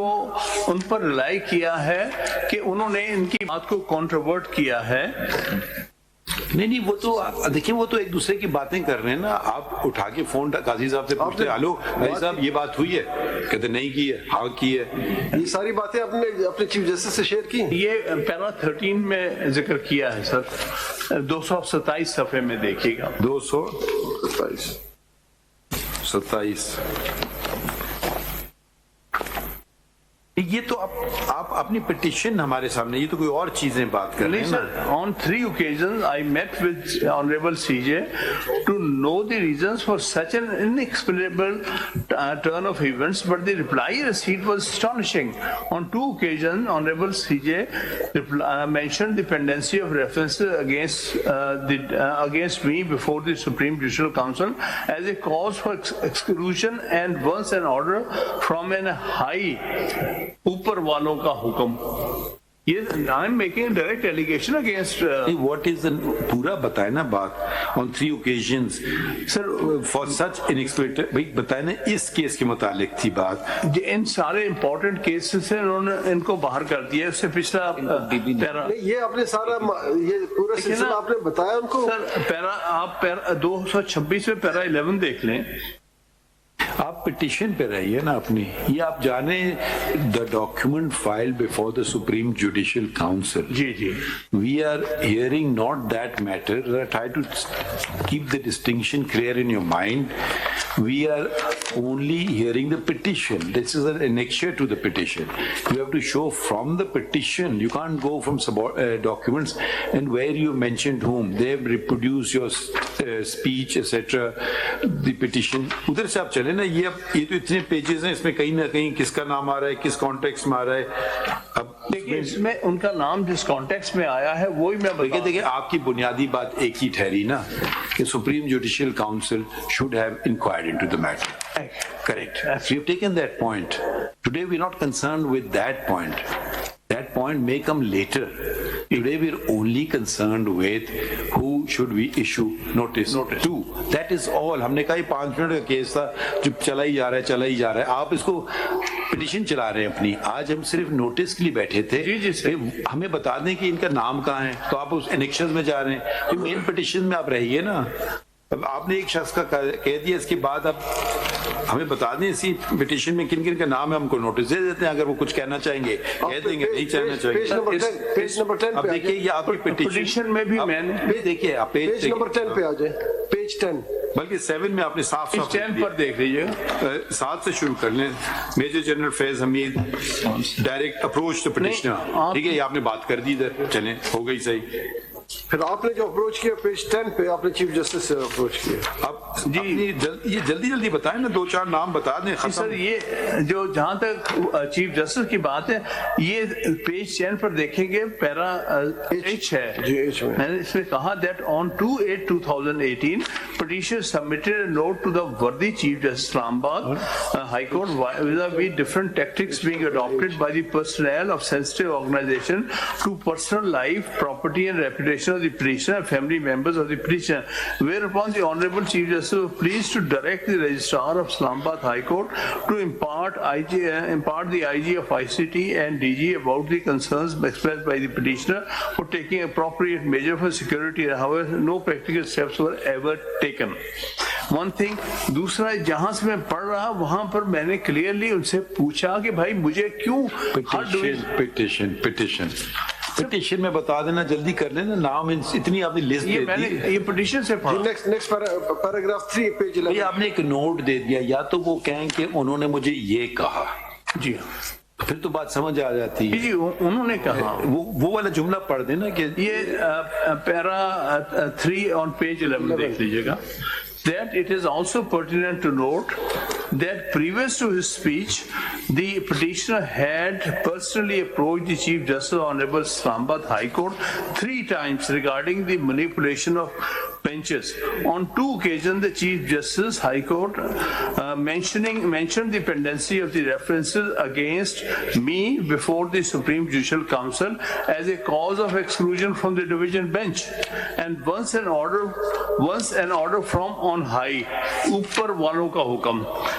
ان پر ریلائی کیا ہے کہ انہوں نے ان کی بات کو کنٹروورٹ کیا ہے. نہیں وہ تو دیکھیں وہ تو ایک دوسرے کی باتیں کر رہے ہیں نا. آپ اٹھا کے فون قاضی صاحب سے پوچھتے ہلو بھائی صاحب یہ بات ہوئی ہے, کہتے نہیں کی ہے, ہاں کی ہے. یہ ساری باتیں آپ نے اپنے چیف جسٹس سے شیئر کی؟ یہ پیرا 13 میں ذکر کیا ہے سر, 227 صفحے میں دیکھیے گا. 227. یہ تو آپ اپنی پٹیشن ہمارے سامنے, یہ تو کوئی اور چیزیں بات کر رہے ہیں نا. On 3 occasions I met with Honorable CJ to know the reasons for such an inexplicable turn of events, but the reply received was astonishing. On 2 occasions Honorable CJ mentioned the pendency of references against me before the Supreme Judicial Council as a cause for exclusion, and once an order from an high اوپر والوں کا حکم. یہ I am making direct allegation against. What is پورا بتائے نا بات. آن 3 occasions sir for such unexpected, بھائی بتائے نا اس کیس کے متعلق تھی بات. ان سارے امپورٹنٹ کیسز سے انہوں نے ان کو باہر کر دیا. اس سے پچھلا پیرا یہ آپ نے سارا یہ پورا سلسلہ آپ نے بتایا ان کو. سر پیرا آپ 226 میں پیرا 11 دیکھ لیں. آپ پٹیشن پہ رہیے نا اپنی. یہ آپ جانیں the document file before the supreme judicial council. جی جی, we are hearing not that matter. Try to keep the distinction clear in your mind. We are only hearing the petition. This is an annexure to the petition. You have to show from the petition. You can't go from documents and where you mentioned whom. They have reproduced your speech, etc. The petition. ادھر سے آپ چلے نا. یہ تو اتنے pages ہیں, اس میں کہیں نہ کہیں کس کا نام آ رہا ہے, کس کانٹیکس میں آ رہا ہے. اب دیکھیے اس میں ان کا نام جس کانٹیکس میں آیا ہے وہی میں بتا. دیکھیں آپ کی بنیادی بات ایک ہی ٹھہری نا کہ supreme judicial council should have inquired into the matter. Correct. We have taken that point. Today we are not concerned with that point. That point may come later. Today we are only concerned with who should we issue notice to. That is all. ہم نے کہا یہ 5 minute کا case تھا جو چلا ہی جا رہا ہے. آپ اس کو پٹیشن چلا رہے ہیں اپنی. آج ہم صرف نوٹس کے لیے بیٹھے تھے. ہمیں بتا دیں کہ ان کا نام کہاں ہے, تو آپ اس انیکشنز میں جا رہے ہیں. تو مین پٹیشن میں آپ رہیے نا. اب آپ نے ایک شخص کا کہہ دیا, اس کے بعد اب ہمیں بتا دیں اسی پٹیشن میں کن کن کا نام ہے, ہم کو نوٹس دے دیتے ہیں. اگر وہ کچھ کہنا چاہیں گے کہہ دیں گے, نہیں کہنا چاہیں گے. پیج نمبر 10 اب دیکھیے یہ آپ کی پٹیشن میں بھی میں نے دیکھیے آپ پیج نمبر 10 پہ آ جائیں. پیج 10 بلکہ 7 میں آپ نے صاف 10 پر دیکھ لیجیے. 7 سے شروع کر لیں. Major general Faiz Hameed direct approach to petitioner. ٹھیک ہے, یہ آپ نے بات کر دی ادھر, چلیں ہو گئی صحیح. پھر آپ نے جو اپروچ کیا پیج 10 پہ, آپ نے چیف جسٹس سے اپروچ کیا. اب جی یہ جلدی بتائیں نا, 2-4 نام بتا دیں. سر یہ جو جہاں تک چیف جسٹس کی بات ہے, یہ پیج 10 پر دیکھیں گے پیرا ایچ ہے. میں نے اس میں کہا that on 2/8/2018 petitioner submitted a note to the worthy Chief Justice Islamabad High Court vis-a-vis different tactics being adopted by the personnel of sensitive organization to personal life, property and reputation of the petitioner and family members of the petitioner, whereupon the Honorable Chief Justice was pleased to direct the Registrar of Islamabad High Court to impart the IG of ICT and DG about the concerns expressed by the petitioner for taking appropriate measure for security. However, no practical steps were ever taken. One thing. دوسرا, جہاں سے میں پڑھ رہا وہاں پر میں نے clearly ان سے پوچھا کہ بھائی مجھے کیوں پٹیشن میں بتا دینا, جلدی کر لینا. نام اتنی آپ نے لسٹ دے دی. یہ پٹیشن سے پڑھا. Next paragraph 3 page 11. آپ نے ایک نوٹ دے دیا, یا تو وہ کہیں کہ انہوں نے مجھے یہ کہا, جی پھر تو بات سمجھ آ جاتی ہے. جی انہوں نے کہا وہ والا جملہ پڑھ دینا کہ یہ پیرا 3 on page 11 دیکھ لیجیے گا. That it is also pertinent to note that previous to his speech, the petitioner had personally approached the Chief Justice Honorable Islamabad High Court 3 times regarding the manipulation of benches. On 2 occasions, the Chief Justice High Court mentioned the pendency of the references against me before the Supreme Judicial Council as a cause of exclusion from the division bench. And once an order from on high, upar walon ka hukam.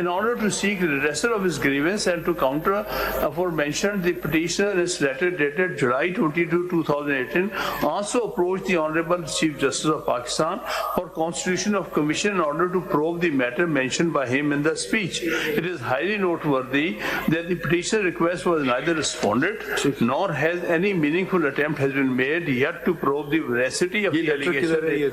In order to seek redressal of his grievance and to counter aforementioned, the petitioner in his letter dated July 22, 2018 also approached the Honorable Chief Justice of Pakistan for constitution of commission in order to probe the matter mentioned by him in the speech. It is highly noteworthy that the petitioner request was neither responded nor has any meaningful attempt has been made yet to probe the veracity of the allegation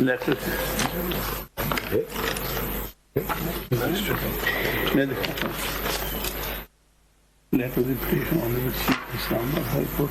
letter. Letter of the petition on the Chief Islamabad High Court.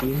3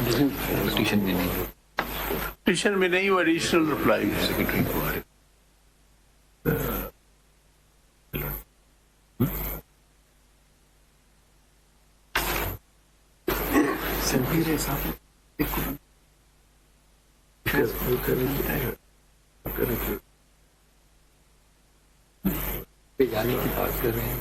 petition بھی نہیں petition میں نہیں، وہ additional reply secretary کو آ رہے. جانے کی بات کر رہے ہیں.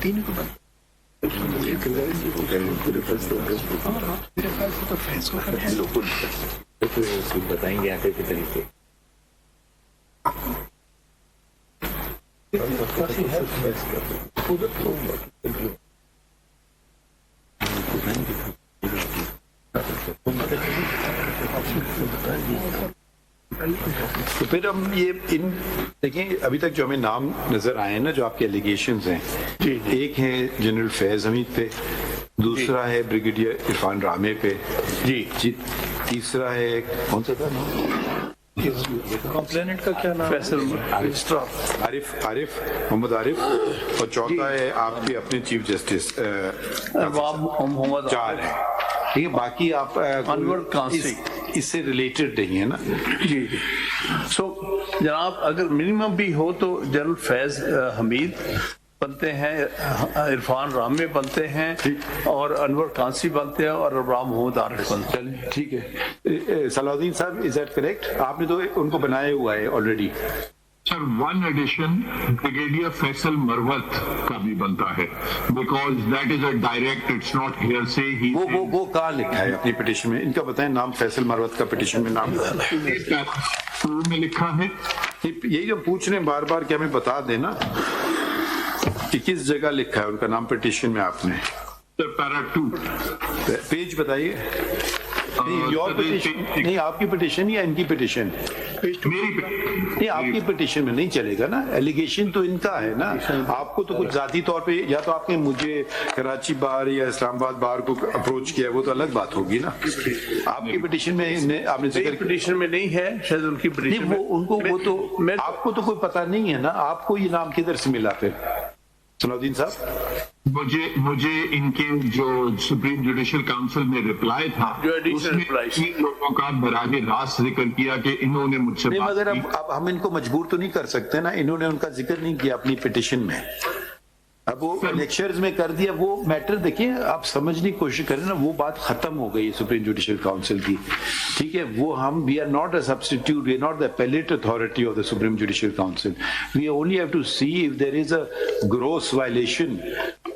تین کو بتائیں گے آگے کے طریقے. تو پھر ہم یہ ان دیکھیں ابھی تک جو ہمیں نام نظر آئے ہیں نا جو آپ کے ایلیگیشنز ہیں، ایک ہے جنرل فیض حمید پہ، دوسرا ہے بریگیڈیئر عرفان رامے پہ، جی تیسرا ہے کون سا تھا نام کمپلیننٹ کا کیا نام؟ عارف محمد عارف، اور چوتھا ہے آپ کے اپنے چیف جسٹس محمد. چار ہے ٹھیک ہے. باقی آپ انور قاسی اس سے ریلیٹڈ نہیں ہے نا. جی سو جناب اگر منیمم بھی ہو تو جنرل فیض حمید بنتے ہیں، عرفان رامے بنتے ہیں، اور انور قاسی بنتے ہیں، اور ابراہیم محمد عارف بنتے ہیں. ٹھیک ہے. صلاح الدین صاحب از دیٹ کریکٹ؟ آپ نے تو ان کو بنایا ہوا ہے already. Sir one addition brigadier Faisal Marwat کا بھی بنتا ہے because that is a direct, it's not here sir. وہ کہاں لکھا ہے اپنی پٹیشن میں؟ ان کا بتائیں نام. فیصل مروت کا پٹیشن میں نام میں لکھا ہے. یہی جو پوچھ رہے ہیں بار بار کہ ہمیں بتا دینا کہ کس جگہ لکھا ہے ان کا نام پٹیشن میں آپ نے. سر پیرا 2 پیج بتائیے. نہیں آپ کی پٹیشن یا ان کی پٹیشن؟ نہیں آپ کی پٹیشن میں نہیں چلے گا نا. ایلیگیشن تو ان کا ہے نا. آپ کو تو کچھ ذاتی طور پہ یا تو آپ نے مجھے کراچی بار یا اسلام آباد بار کو اپروچ کیا، وہ تو الگ بات ہوگی نا. آپ کی پٹیشن میں آپ نے ذکر پٹیشن میں نہیں ہے شاید ان کی پٹیشن میں. ان کو وہ تو آپ کو تو کوئی پتہ نہیں ہے نا. آپ کو یہ نام کدھر سے ملا پھر صلاح الدین صاحب؟ مجھے ان کے جو سپریم جوڈیشل کاؤنسل میں رپلائی تھا اس میں تین لوگوں کا براہ راست ذکر کیا کہ انہوں نے مجھ سے بات کی. مگر اب ہم ان کو مجبور تو نہیں کر سکتے نا. انہوں نے ان کا ذکر نہیں کیا اپنی پٹیشن میں. اب وہ لیکچرز میں کر دیا. وہ میٹر دیکھیں آپ سمجھنے کی کوشش کریں نا. وہ بات ختم ہو گئی سپریم جوڈیشل کاؤنسل کی. ٹھیک ہے. وہ ہم we are not a substitute, we are not the appellate authority of the Supreme Judicial Council. We only have to see if there is a gross violation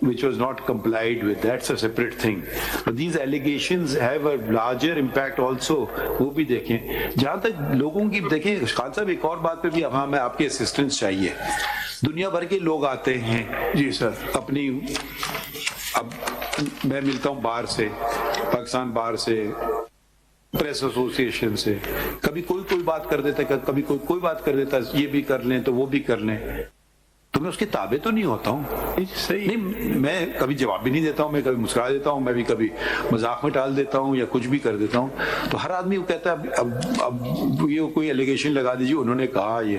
which was not complied with. That's a separate thing. But these allegations have a larger impact also. وہ بھی دیکھیں. جہاں تک لوگوں کی دیکھیں خان صاحب ایک اور بات پہ بھی ہمیں آپ کے اسسٹنس چاہیے. دنیا بھر کے لوگ آتے ہیں. جی سر. اپنی اب میں ملتا ہوں بار سے، پاکستان بار سے، پریس ایسوسیشن سے. کبھی کوئی بات کر دیتا ہے، کبھی کوئی بات کر دیتا ہے، یہ بھی کر لیں تو وہ بھی کر لیں. تو میں اس کے تابع تو نہیں ہوتا ہوں. نہیں میں کبھی جواب بھی نہیں دیتا ہوں. میں کبھی مسکرا دیتا ہوں، میں بھی کبھی مذاق میں ٹال دیتا ہوں یا کچھ بھی کر دیتا ہوں. تو ہر آدمی وہ کہتا ہے اب یہ کوئی ایلیگیشن لگا دیجیے انہوں نے کہا یہ.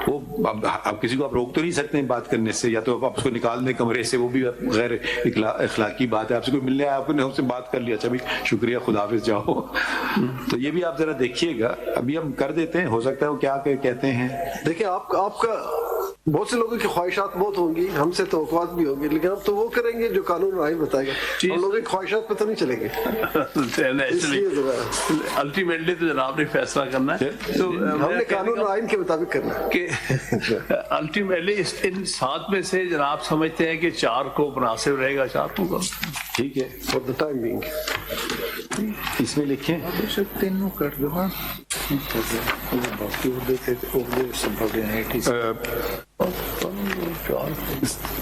وہ اب کسی کو آپ روک تو نہیں سکتے بات کرنے سے. یا تو آپ اس کو نکال دیں کمرے سے، وہ بھی غیر اخلاقی بات ہے. آپ سے کوئی ملنے آیا، آپ نے ہم سے بات کر لیا، اچھا بھائی شکریہ خدا حافظ جاؤ. تو یہ بھی آپ ذرا دیکھیے گا. ابھی ہم کر دیتے ہیں، ہو سکتا ہے وہ کیا کہتے ہیں. دیکھیں آپ کا بہت سے لوگوں کی خواہشات بہت ہوں گی، ہم سے توقعات بھی ہوں گی، لیکن اب تو وہ کریں گے جو قانون اور آئین بتائے گا. ہم لوگوں کی خواہشات پہ تو نہیں چلیں گے. الٹیمیٹلی تو جناب نے فیصلہ کرنا ہے. تو ہم نے قانون اور آئین کے مطابق کرنا ہے کہ الٹیمیٹلی ان 7 میں سے جناب سمجھتے ہیں کہ 4 کو مناسب رہے گا. 4 کو ٹھیک ہے فار دا ٹائم بینگ. اس میں لکھیں تینوں کر دو. باقی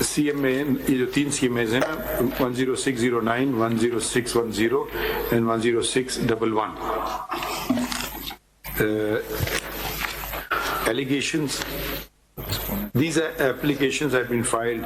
سی ایم اے یہ جو 3 سی ایم ایز ہیں نا 10609 10610 and 10611 allegations These applications have been filed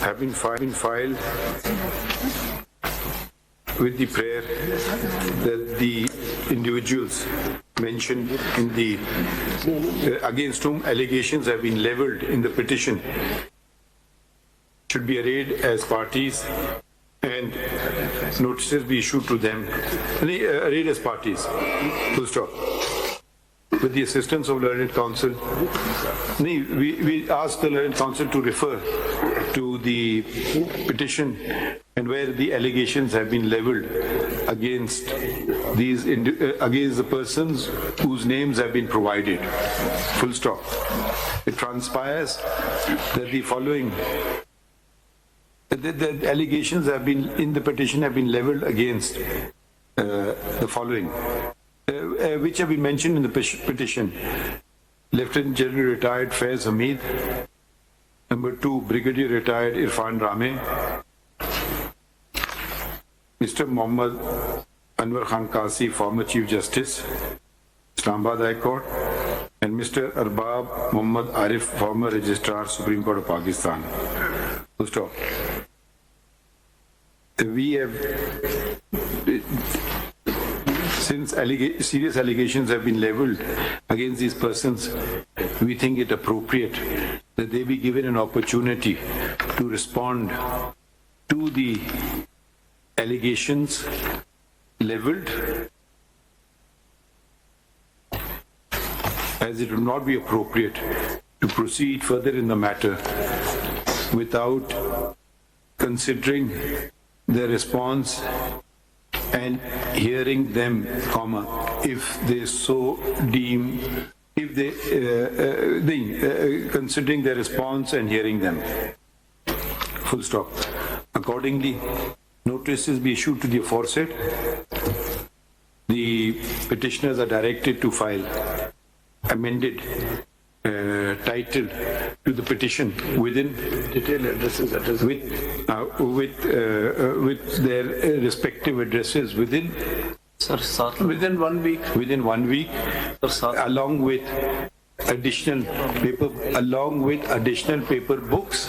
have been filed with the prayer that the individuals mentioned in the against whom allegations have been leveled in the petition should be arrayed as parties and notices be issued to them, arrayed as parties, full stop. With the assistance of learned counsel, we asked the learned counsel to refer to the petition and where the allegations have been leveled against these against the persons whose names have been provided, full stop. It transpires that the following the allegations have been in the petition have been leveled against the following, which have been mentioned in the petition: Lieutenant General Retired Faiz Hamid, number 2, Brigadier Retired Irfan Rame, Mr. Muhammad Anwar Khan Kasi, former Chief Justice, Islamabad High Court, and Mr. Arbab Muhammad Arif, former Registrar, Supreme Court of Pakistan. Full stop. We have, since serious allegations have been leveled against these persons, we think it appropriate that they be given an opportunity to respond to the allegations leveled, as it would not be appropriate to proceed further in the matter without considering their response and hearing them, if they so deem, if they considering their response and hearing them. Full stop. Accordingly, notices be issued to the aforesaid. The petitioners are directed to file amended title to the petition within detailed addresses with their respective addresses within 1 week. Within 1 week, along with additional paper books.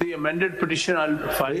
The amended petition I'll file.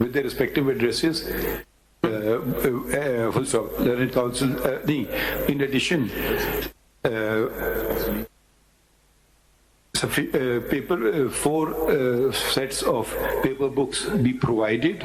With their respective addresses. Full stop. Learned counsel. In addition, paper 4 sets of paper books be provided.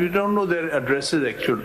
we don't know their addresses actually,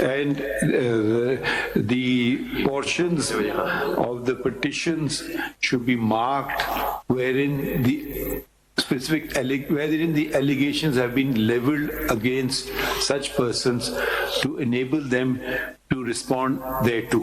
and the portions of the petitions should be marked wherein the wherein the allegations have been leveled against such persons to enable them to respond thereto.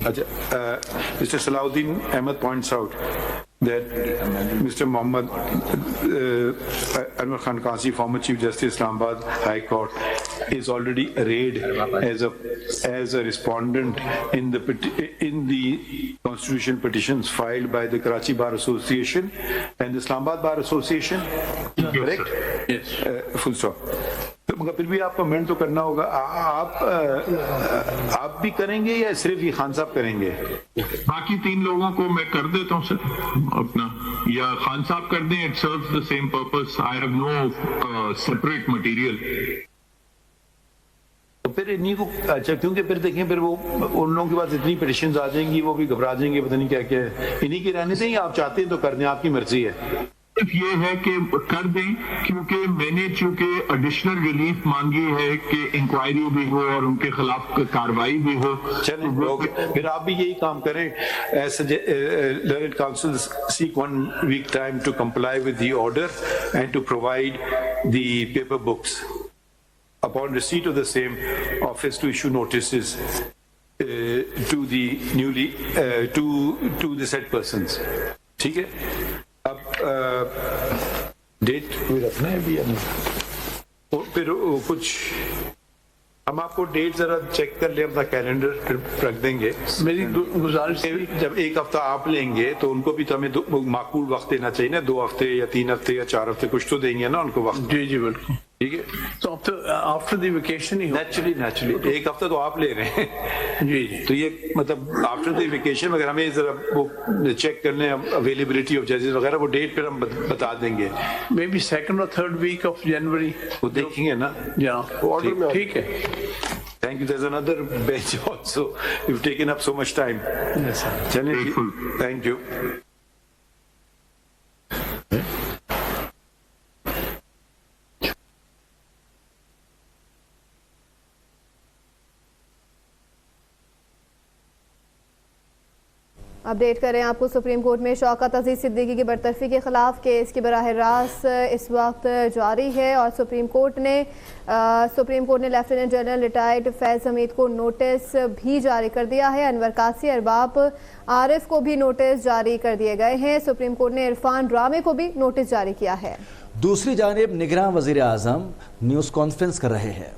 Mr. Salahuddin Ahmed points out that Mr. Mohammad Anwar Khan Qazi, former Chief Justice Islamabad High Court, is already arrayed as a respondent in the constitutional petitions filed by the Karachi Bar Association and the Islamabad Bar Association. Correct? Yes. Full stop. مگر پھر بھی آپ comment تو کرنا ہوگا. آپ بھی کریں گے یا صرف یہ خان صاحب کریں گے؟ باقی 3 لوگوں کو میں کر دیتا ہوں سر اپنا, یا خان صاحب کر دیں. It serves the same purpose. I have no separate material. تو پھر انہیں کو اچھا, کیونکہ پھر دیکھیں پھر وہ ان لوگوں کے پاس اتنی پٹیشنز آ جائیں گی, وہ بھی گھبرا جائیں گے, پتہ نہیں کیا کیا ہے. انہیں کی رہنے دیں, آپ چاہتے ہیں تو کر دیں, آپ کی مرضی ہے. یہ ہے کہ کر دیں, کیونکہ میں نے چونکہ ایڈیشنل ریلیف مانگی ہے کہ انکوائری بھی ہو اور ان کے خلاف کاروائی بھی ہو. چلیں پھر آپ بھی یہی کام کریں. Learned Council seek 1 week time to comply with the order and to provide the paper books. Upon receipt of the same, office to issue notices to the newly to the said persons. ٹھیک ہے. اب date کوئی رکھنا ہے بھی, پھر کچھ ہم آپ کو ڈیٹ ذرا چیک کر لیں, اپنا کیلنڈر پھر رکھ دیں گے. میری گزارش ہے جب 1 ہفتہ آپ لیں گے تو ان کو بھی تو ہمیں معقول وقت دینا چاہیے نا. 2 ہفتے یا 3 ہفتے یا 4 ہفتے کچھ تو دیں گے نا ان کو وقت. جی جی بالکل ٹھیک ہے. تو اب تو after the vacation he naturally 1 ہفتہ تو آپ لے رہے ہیں. جی جی تو یہ مطلب آفٹر دی ویکیشن اگر ہمیں ذرا وہ چیک کر لیں اویلیبلٹی آف ججز وغیرہ, وہ ڈیٹ پھر ہم بتا دیں گے. مے بی 2nd اور 3rd week of January. وہ دیکھیں گے نا. ٹھیک ہے. Thank you. There's another bench also. You've taken up so much time. Yes, sir. Chale, thank you. Update کریں آپ کو. سپریم کورٹ میں شوکت عزیز صدیقی کی برطرفی کے خلاف کیس کی براہ راست اس وقت جاری ہے, اور سپریم کورٹ نے لیفٹیننٹ جنرل ریٹائرڈ فیض حمید کو نوٹس بھی جاری کر دیا ہے. انور قاسی, ارباب عارف کو بھی نوٹس جاری کر دیے گئے ہیں. سپریم کورٹ نے عرفان ڈرامے کو بھی نوٹس جاری کیا ہے. دوسری جانب نگراں وزیر اعظم نیوز کانفرنس کر رہے ہیں.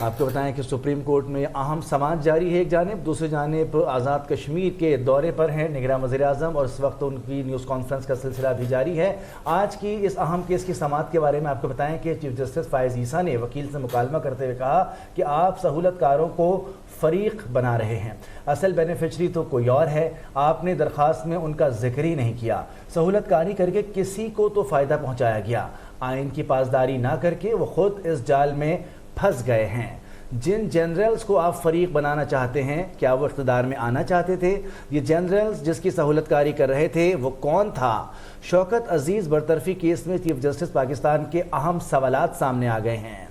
آپ کو بتائیں کہ سپریم کورٹ میں اہم سماعت جاری ہے ایک جانب, دوسری جانب آزاد کشمیر کے دورے پر ہیں نگراں وزیر اعظم, اور اس وقت ان کی نیوز کانفرنس کا سلسلہ بھی جاری ہے. آج کی اس اہم کیس کی سماعت کے بارے میں آپ کو بتائیں کہ چیف جسٹس فائز عیسیٰ نے وکیل سے مکالمہ کرتے ہوئے کہا کہ آپ سہولت کاروں کو فریق بنا رہے ہیں, اصل بینیفیشری تو کوئی اور ہے, آپ نے درخواست میں ان کا ذکر ہی نہیں کیا. سہولت کاری کر کے کسی کو تو فائدہ پہنچایا گیا, آئین کی پاسداری نہ کر کے وہ خود اس جال میں پھنس گئے ہیں. جن جنرلز کو آپ فریق بنانا چاہتے ہیں, کیا وہ اقتدار میں آنا چاہتے تھے؟ یہ جنرلز جس کی سہولت کاری کر رہے تھے وہ کون تھا؟ شوکت عزیز برطرفی کیس میں چیف جسٹس پاکستان کے اہم سوالات سامنے آ گئے ہیں.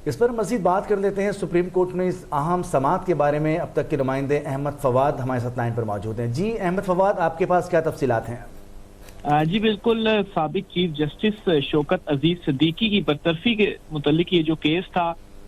اس پر مزید بات کر لیتے ہیں. سپریم کورٹ میں اس اہم سماعت کے بارے میں اب تک کے نمائندے احمد فواد ہمارے ساتھ لائن پر موجود ہیں. جی احمد فواد, آپ کے پاس کیا تفصیلات ہیں؟ جی بالکل, سابق چیف جسٹس شوکت عزیز صدیقی کی برطرفی کے متعلق یہ جو کیس تھا,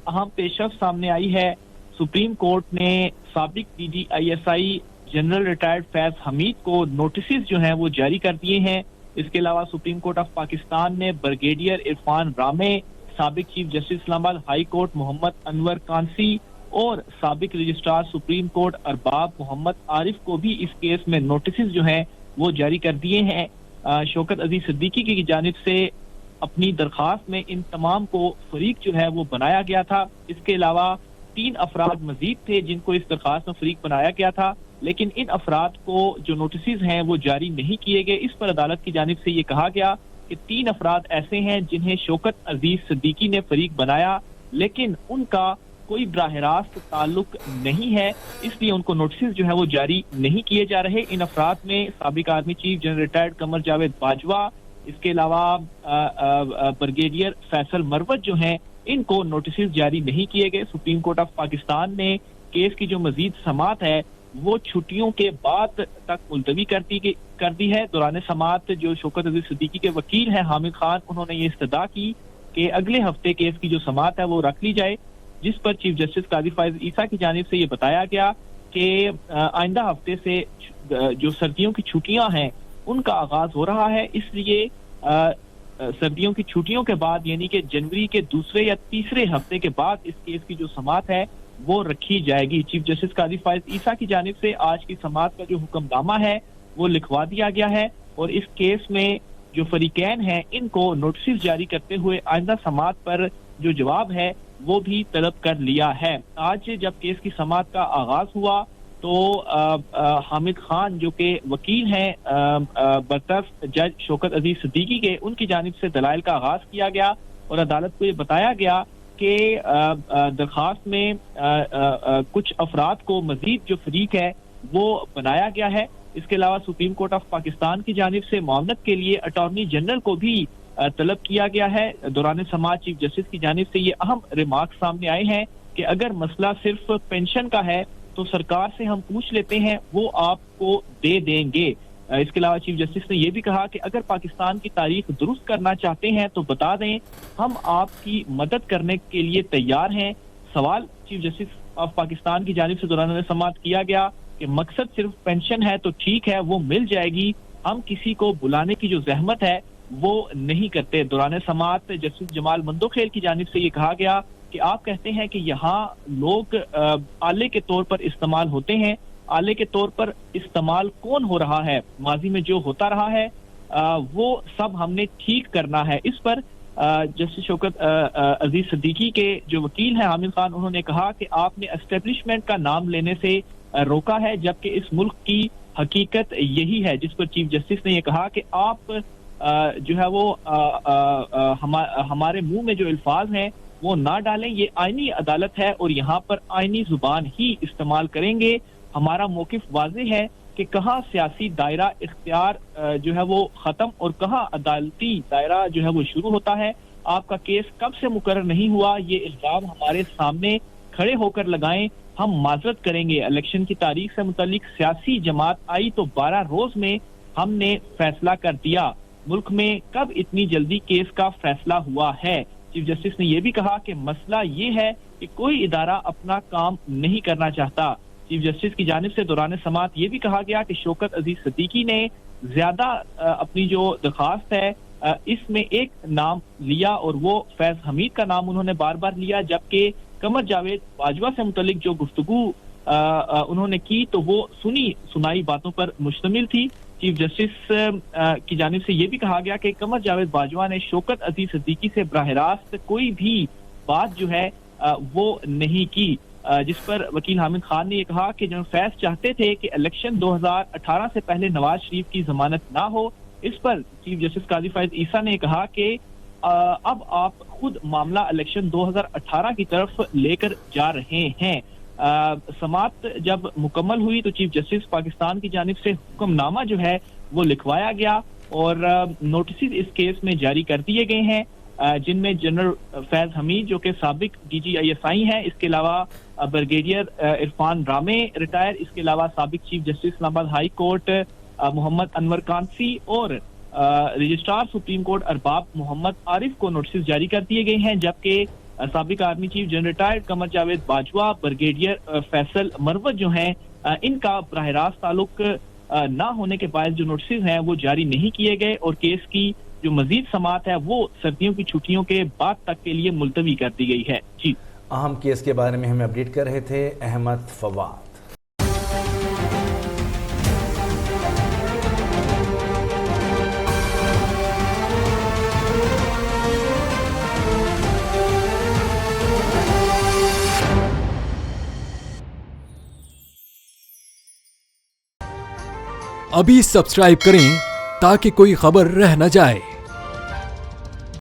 اہم پیشرفت سامنے آئی ہے. سپریم کورٹ نے سابق DDISI جنرل ریٹائرڈ فیض حمید کو نوٹسز جو ہیں وہ جاری کر دیے ہیں. اس کے علاوہ سپریم کورٹ آف پاکستان نے بریگیڈیئر عرفان ڈرامے, سابق چیف جسٹس اسلام آباد ہائی کورٹ محمد انور قانسی اور سابق registrar supreme court Arbab Muhammad Arif کو بھی اس کیس میں نوٹسز جو ہیں وہ جاری کر دیے ہیں. شوکت عزیز صدیقی کی جانب سے اپنی درخواست میں ان تمام کو فریق جو ہے وہ بنایا گیا تھا. اس کے علاوہ 3 افراد مزید تھے جن کو اس درخواست میں فریق بنایا گیا تھا, لیکن ان افراد کو جو نوٹسز ہیں وہ جاری نہیں کیے گئے. اس پر عدالت کی جانب سے یہ کہا گیا کہ 3 افراد ایسے ہیں جنہیں شوکت عزیز صدیقی نے فریق بنایا, لیکن ان کا کوئی براہ راست تعلق نہیں ہے, اس لیے ان کو نوٹسز جو ہے وہ جاری نہیں کیے جا رہے. ان افراد میں سابق army chief general retired Qamar Javed Bajwa, اس کے علاوہ بریگیڈیئر فیصل مروت جو ہیں, ان کو نوٹسز جاری نہیں کیے گئے. سپریم کورٹ آف پاکستان نے کیس کی جو مزید سماعت ہے وہ چھٹیوں کے بعد تک ملتوی کر دی ہے۔ دوران سماعت جو شوکت عزیز صدیقی کے وکیل ہیں حامد خان، انہوں نے یہ استدعا کی کہ اگلے ہفتے کیس کی جو سماعت ہے وہ رکھ لی جائے، جس پر چیف جسٹس قاضی فائز عیسیٰ کی جانب سے یہ بتایا گیا کہ آئندہ ہفتے سے جو سردیوں کی چھٹیاں ہیں ان کا آغاز ہو رہا ہے، اس لیے سردیوں کی چھٹیوں کے بعد یعنی کہ جنوری کے دوسرے یا تیسرے ہفتے کے بعد اس کیس کی جو سماعت ہے وہ رکھی جائے گی۔ چیف جسٹس قاضی فائز عیسیٰ کی جانب سے آج کی سماعت کا جو حکم نامہ ہے وہ لکھوا دیا گیا ہے اور اس کیس میں جو فریقین ہیں ان کو نوٹسز جاری کرتے ہوئے آئندہ سماعت پر جو جواب ہے وہ بھی طلب کر لیا ہے۔ آج جب کیس کی سماعت کا آغاز ہوا تو حامد خان جو کہ وکیل ہیں برطرف جج شوکت عزیز صدیقی کے، ان کی جانب سے دلائل کا آغاز کیا گیا اور عدالت کو یہ بتایا گیا کہ درخواست میں کچھ افراد کو مزید جو فریق ہے وہ بنایا گیا ہے۔ اس کے علاوہ سپریم کورٹ آف پاکستان کی جانب سے معاونت کے لیے اٹارنی جنرل کو بھی طلب کیا گیا ہے۔ دوران سماعت چیف جسٹس کی جانب سے یہ اہم ریمارک سامنے آئے ہیں کہ اگر مسئلہ صرف پینشن کا ہے تو سرکار سے ہم پوچھ لیتے ہیں، وہ آپ کو دے دیں گے۔ اس کے علاوہ چیف جسٹس نے یہ بھی کہا کہ اگر پاکستان کی تاریخ درست کرنا چاہتے ہیں تو بتا دیں، ہم آپ کی مدد کرنے کے لیے تیار ہیں۔ سوال چیف جسٹس آف پاکستان کی جانب سے دوران سماعت کیا گیا کہ مقصد صرف پینشن ہے تو ٹھیک ہے، وہ مل جائے گی، ہم کسی کو بلانے کی جو زحمت ہے وہ نہیں کرتے۔ دوران سماعت جسٹس جمال مندوخیل کی جانب سے یہ کہا گیا کہ آپ کہتے ہیں کہ یہاں لوگ آلے کے طور پر استعمال ہوتے ہیں، آلے کے طور پر استعمال کون ہو رہا ہے، ماضی میں جو ہوتا رہا ہے وہ سب ہم نے ٹھیک کرنا ہے۔ اس پر جسٹس شوکت عزیز صدیقی کے جو وکیل ہیں حامد خان، انہوں نے کہا کہ آپ نے اسٹیبلشمنٹ کا نام لینے سے روکا ہے، جبکہ اس ملک کی حقیقت یہی ہے، جس پر چیف جسٹس نے یہ کہا کہ آپ جو ہے وہ ہمارے منہ میں جو الفاظ ہیں وہ نہ ڈالیں، یہ آئینی عدالت ہے اور یہاں پر آئینی زبان ہی استعمال کریں گے۔ ہمارا موقف واضح ہے کہ کہاں سیاسی دائرہ اختیار جو ہے وہ ختم اور کہاں عدالتی دائرہ جو ہے وہ شروع ہوتا ہے۔ آپ کا کیس کب سے مقرر نہیں ہوا، یہ الزام ہمارے سامنے کھڑے ہو کر لگائیں، ہم معذرت کریں گے۔ الیکشن کی تاریخ سے متعلق سیاسی جماعت آئی تو 12 روز میں ہم نے فیصلہ کر دیا، ملک میں کب اتنی جلدی کیس کا فیصلہ ہوا ہے۔ چیف جسٹس نے یہ بھی کہا کہ مسئلہ یہ ہے کہ کوئی ادارہ اپنا کام نہیں کرنا چاہتا۔ چیف جسٹس کی جانب سے دوران سماعت یہ بھی کہا گیا کہ شوکت عزیز صدیقی نے زیادہ اپنی جو درخواست ہے اس میں ایک نام لیا اور وہ فیض حمید کا نام انہوں نے بار بار لیا، جبکہ قمر جاوید باجوہ سے متعلق جو گفتگو انہوں نے کی تو وہ سنائی باتوں پر مشتمل تھی۔ چیف جسٹس کی جانب سے یہ بھی کہا گیا کہ قمر جاوید باجوہ نے شوکت عزیز صدیقی سے براہ راست کوئی بھی بات جو ہے وہ نہیں کی، جس پر وکیل حامد خان نے یہ کہا کہ جنرل فیض چاہتے تھے کہ الیکشن 2018 سے پہلے نواز شریف کی ضمانت نہ ہو۔ اس پر چیف جسٹس قاضی فائز عیسیٰ نے کہا کہ اب آپ خود معاملہ الیکشن 2018 کی طرف لے کر جا رہے ہیں۔ سماعت جب مکمل ہوئی تو چیف جسٹس پاکستان کی جانب سے حکم نامہ جو ہے وہ لکھوایا گیا اور نوٹسز اس کیس میں جاری کر دیے گئے ہیں، جن میں جنرل فیض حمید جو کہ سابق DGISI ہیں، اس کے علاوہ بریگیڈیئر عرفان رامے ریٹائر، اس کے علاوہ سابق چیف جسٹس اسلام آباد ہائی کورٹ محمد انور کانسی اور registrar supreme court Arbab Muhammad Arif کو نوٹسز جاری کر دیے گئے ہیں، جبکہ سابق army chief general retired Qamar Javed Bajwa, brigadier Faisal Marwat جو ہیں، ان کا براہ راست تعلق نہ ہونے کے باعث جو نوٹسز ہیں وہ جاری نہیں کیے گئے اور کیس کی جو مزید سماعت ہے وہ سردیوں کی چھٹیوں کے بعد تک کے لیے ملتوی کر دی گئی ہے۔ جی اہم کیس کے بارے میں ہمیں اپڈیٹ کر رہے تھے احمد فواد۔ ابھی سبسکرائب کریں تاکہ کوئی خبر رہ نہ جائے۔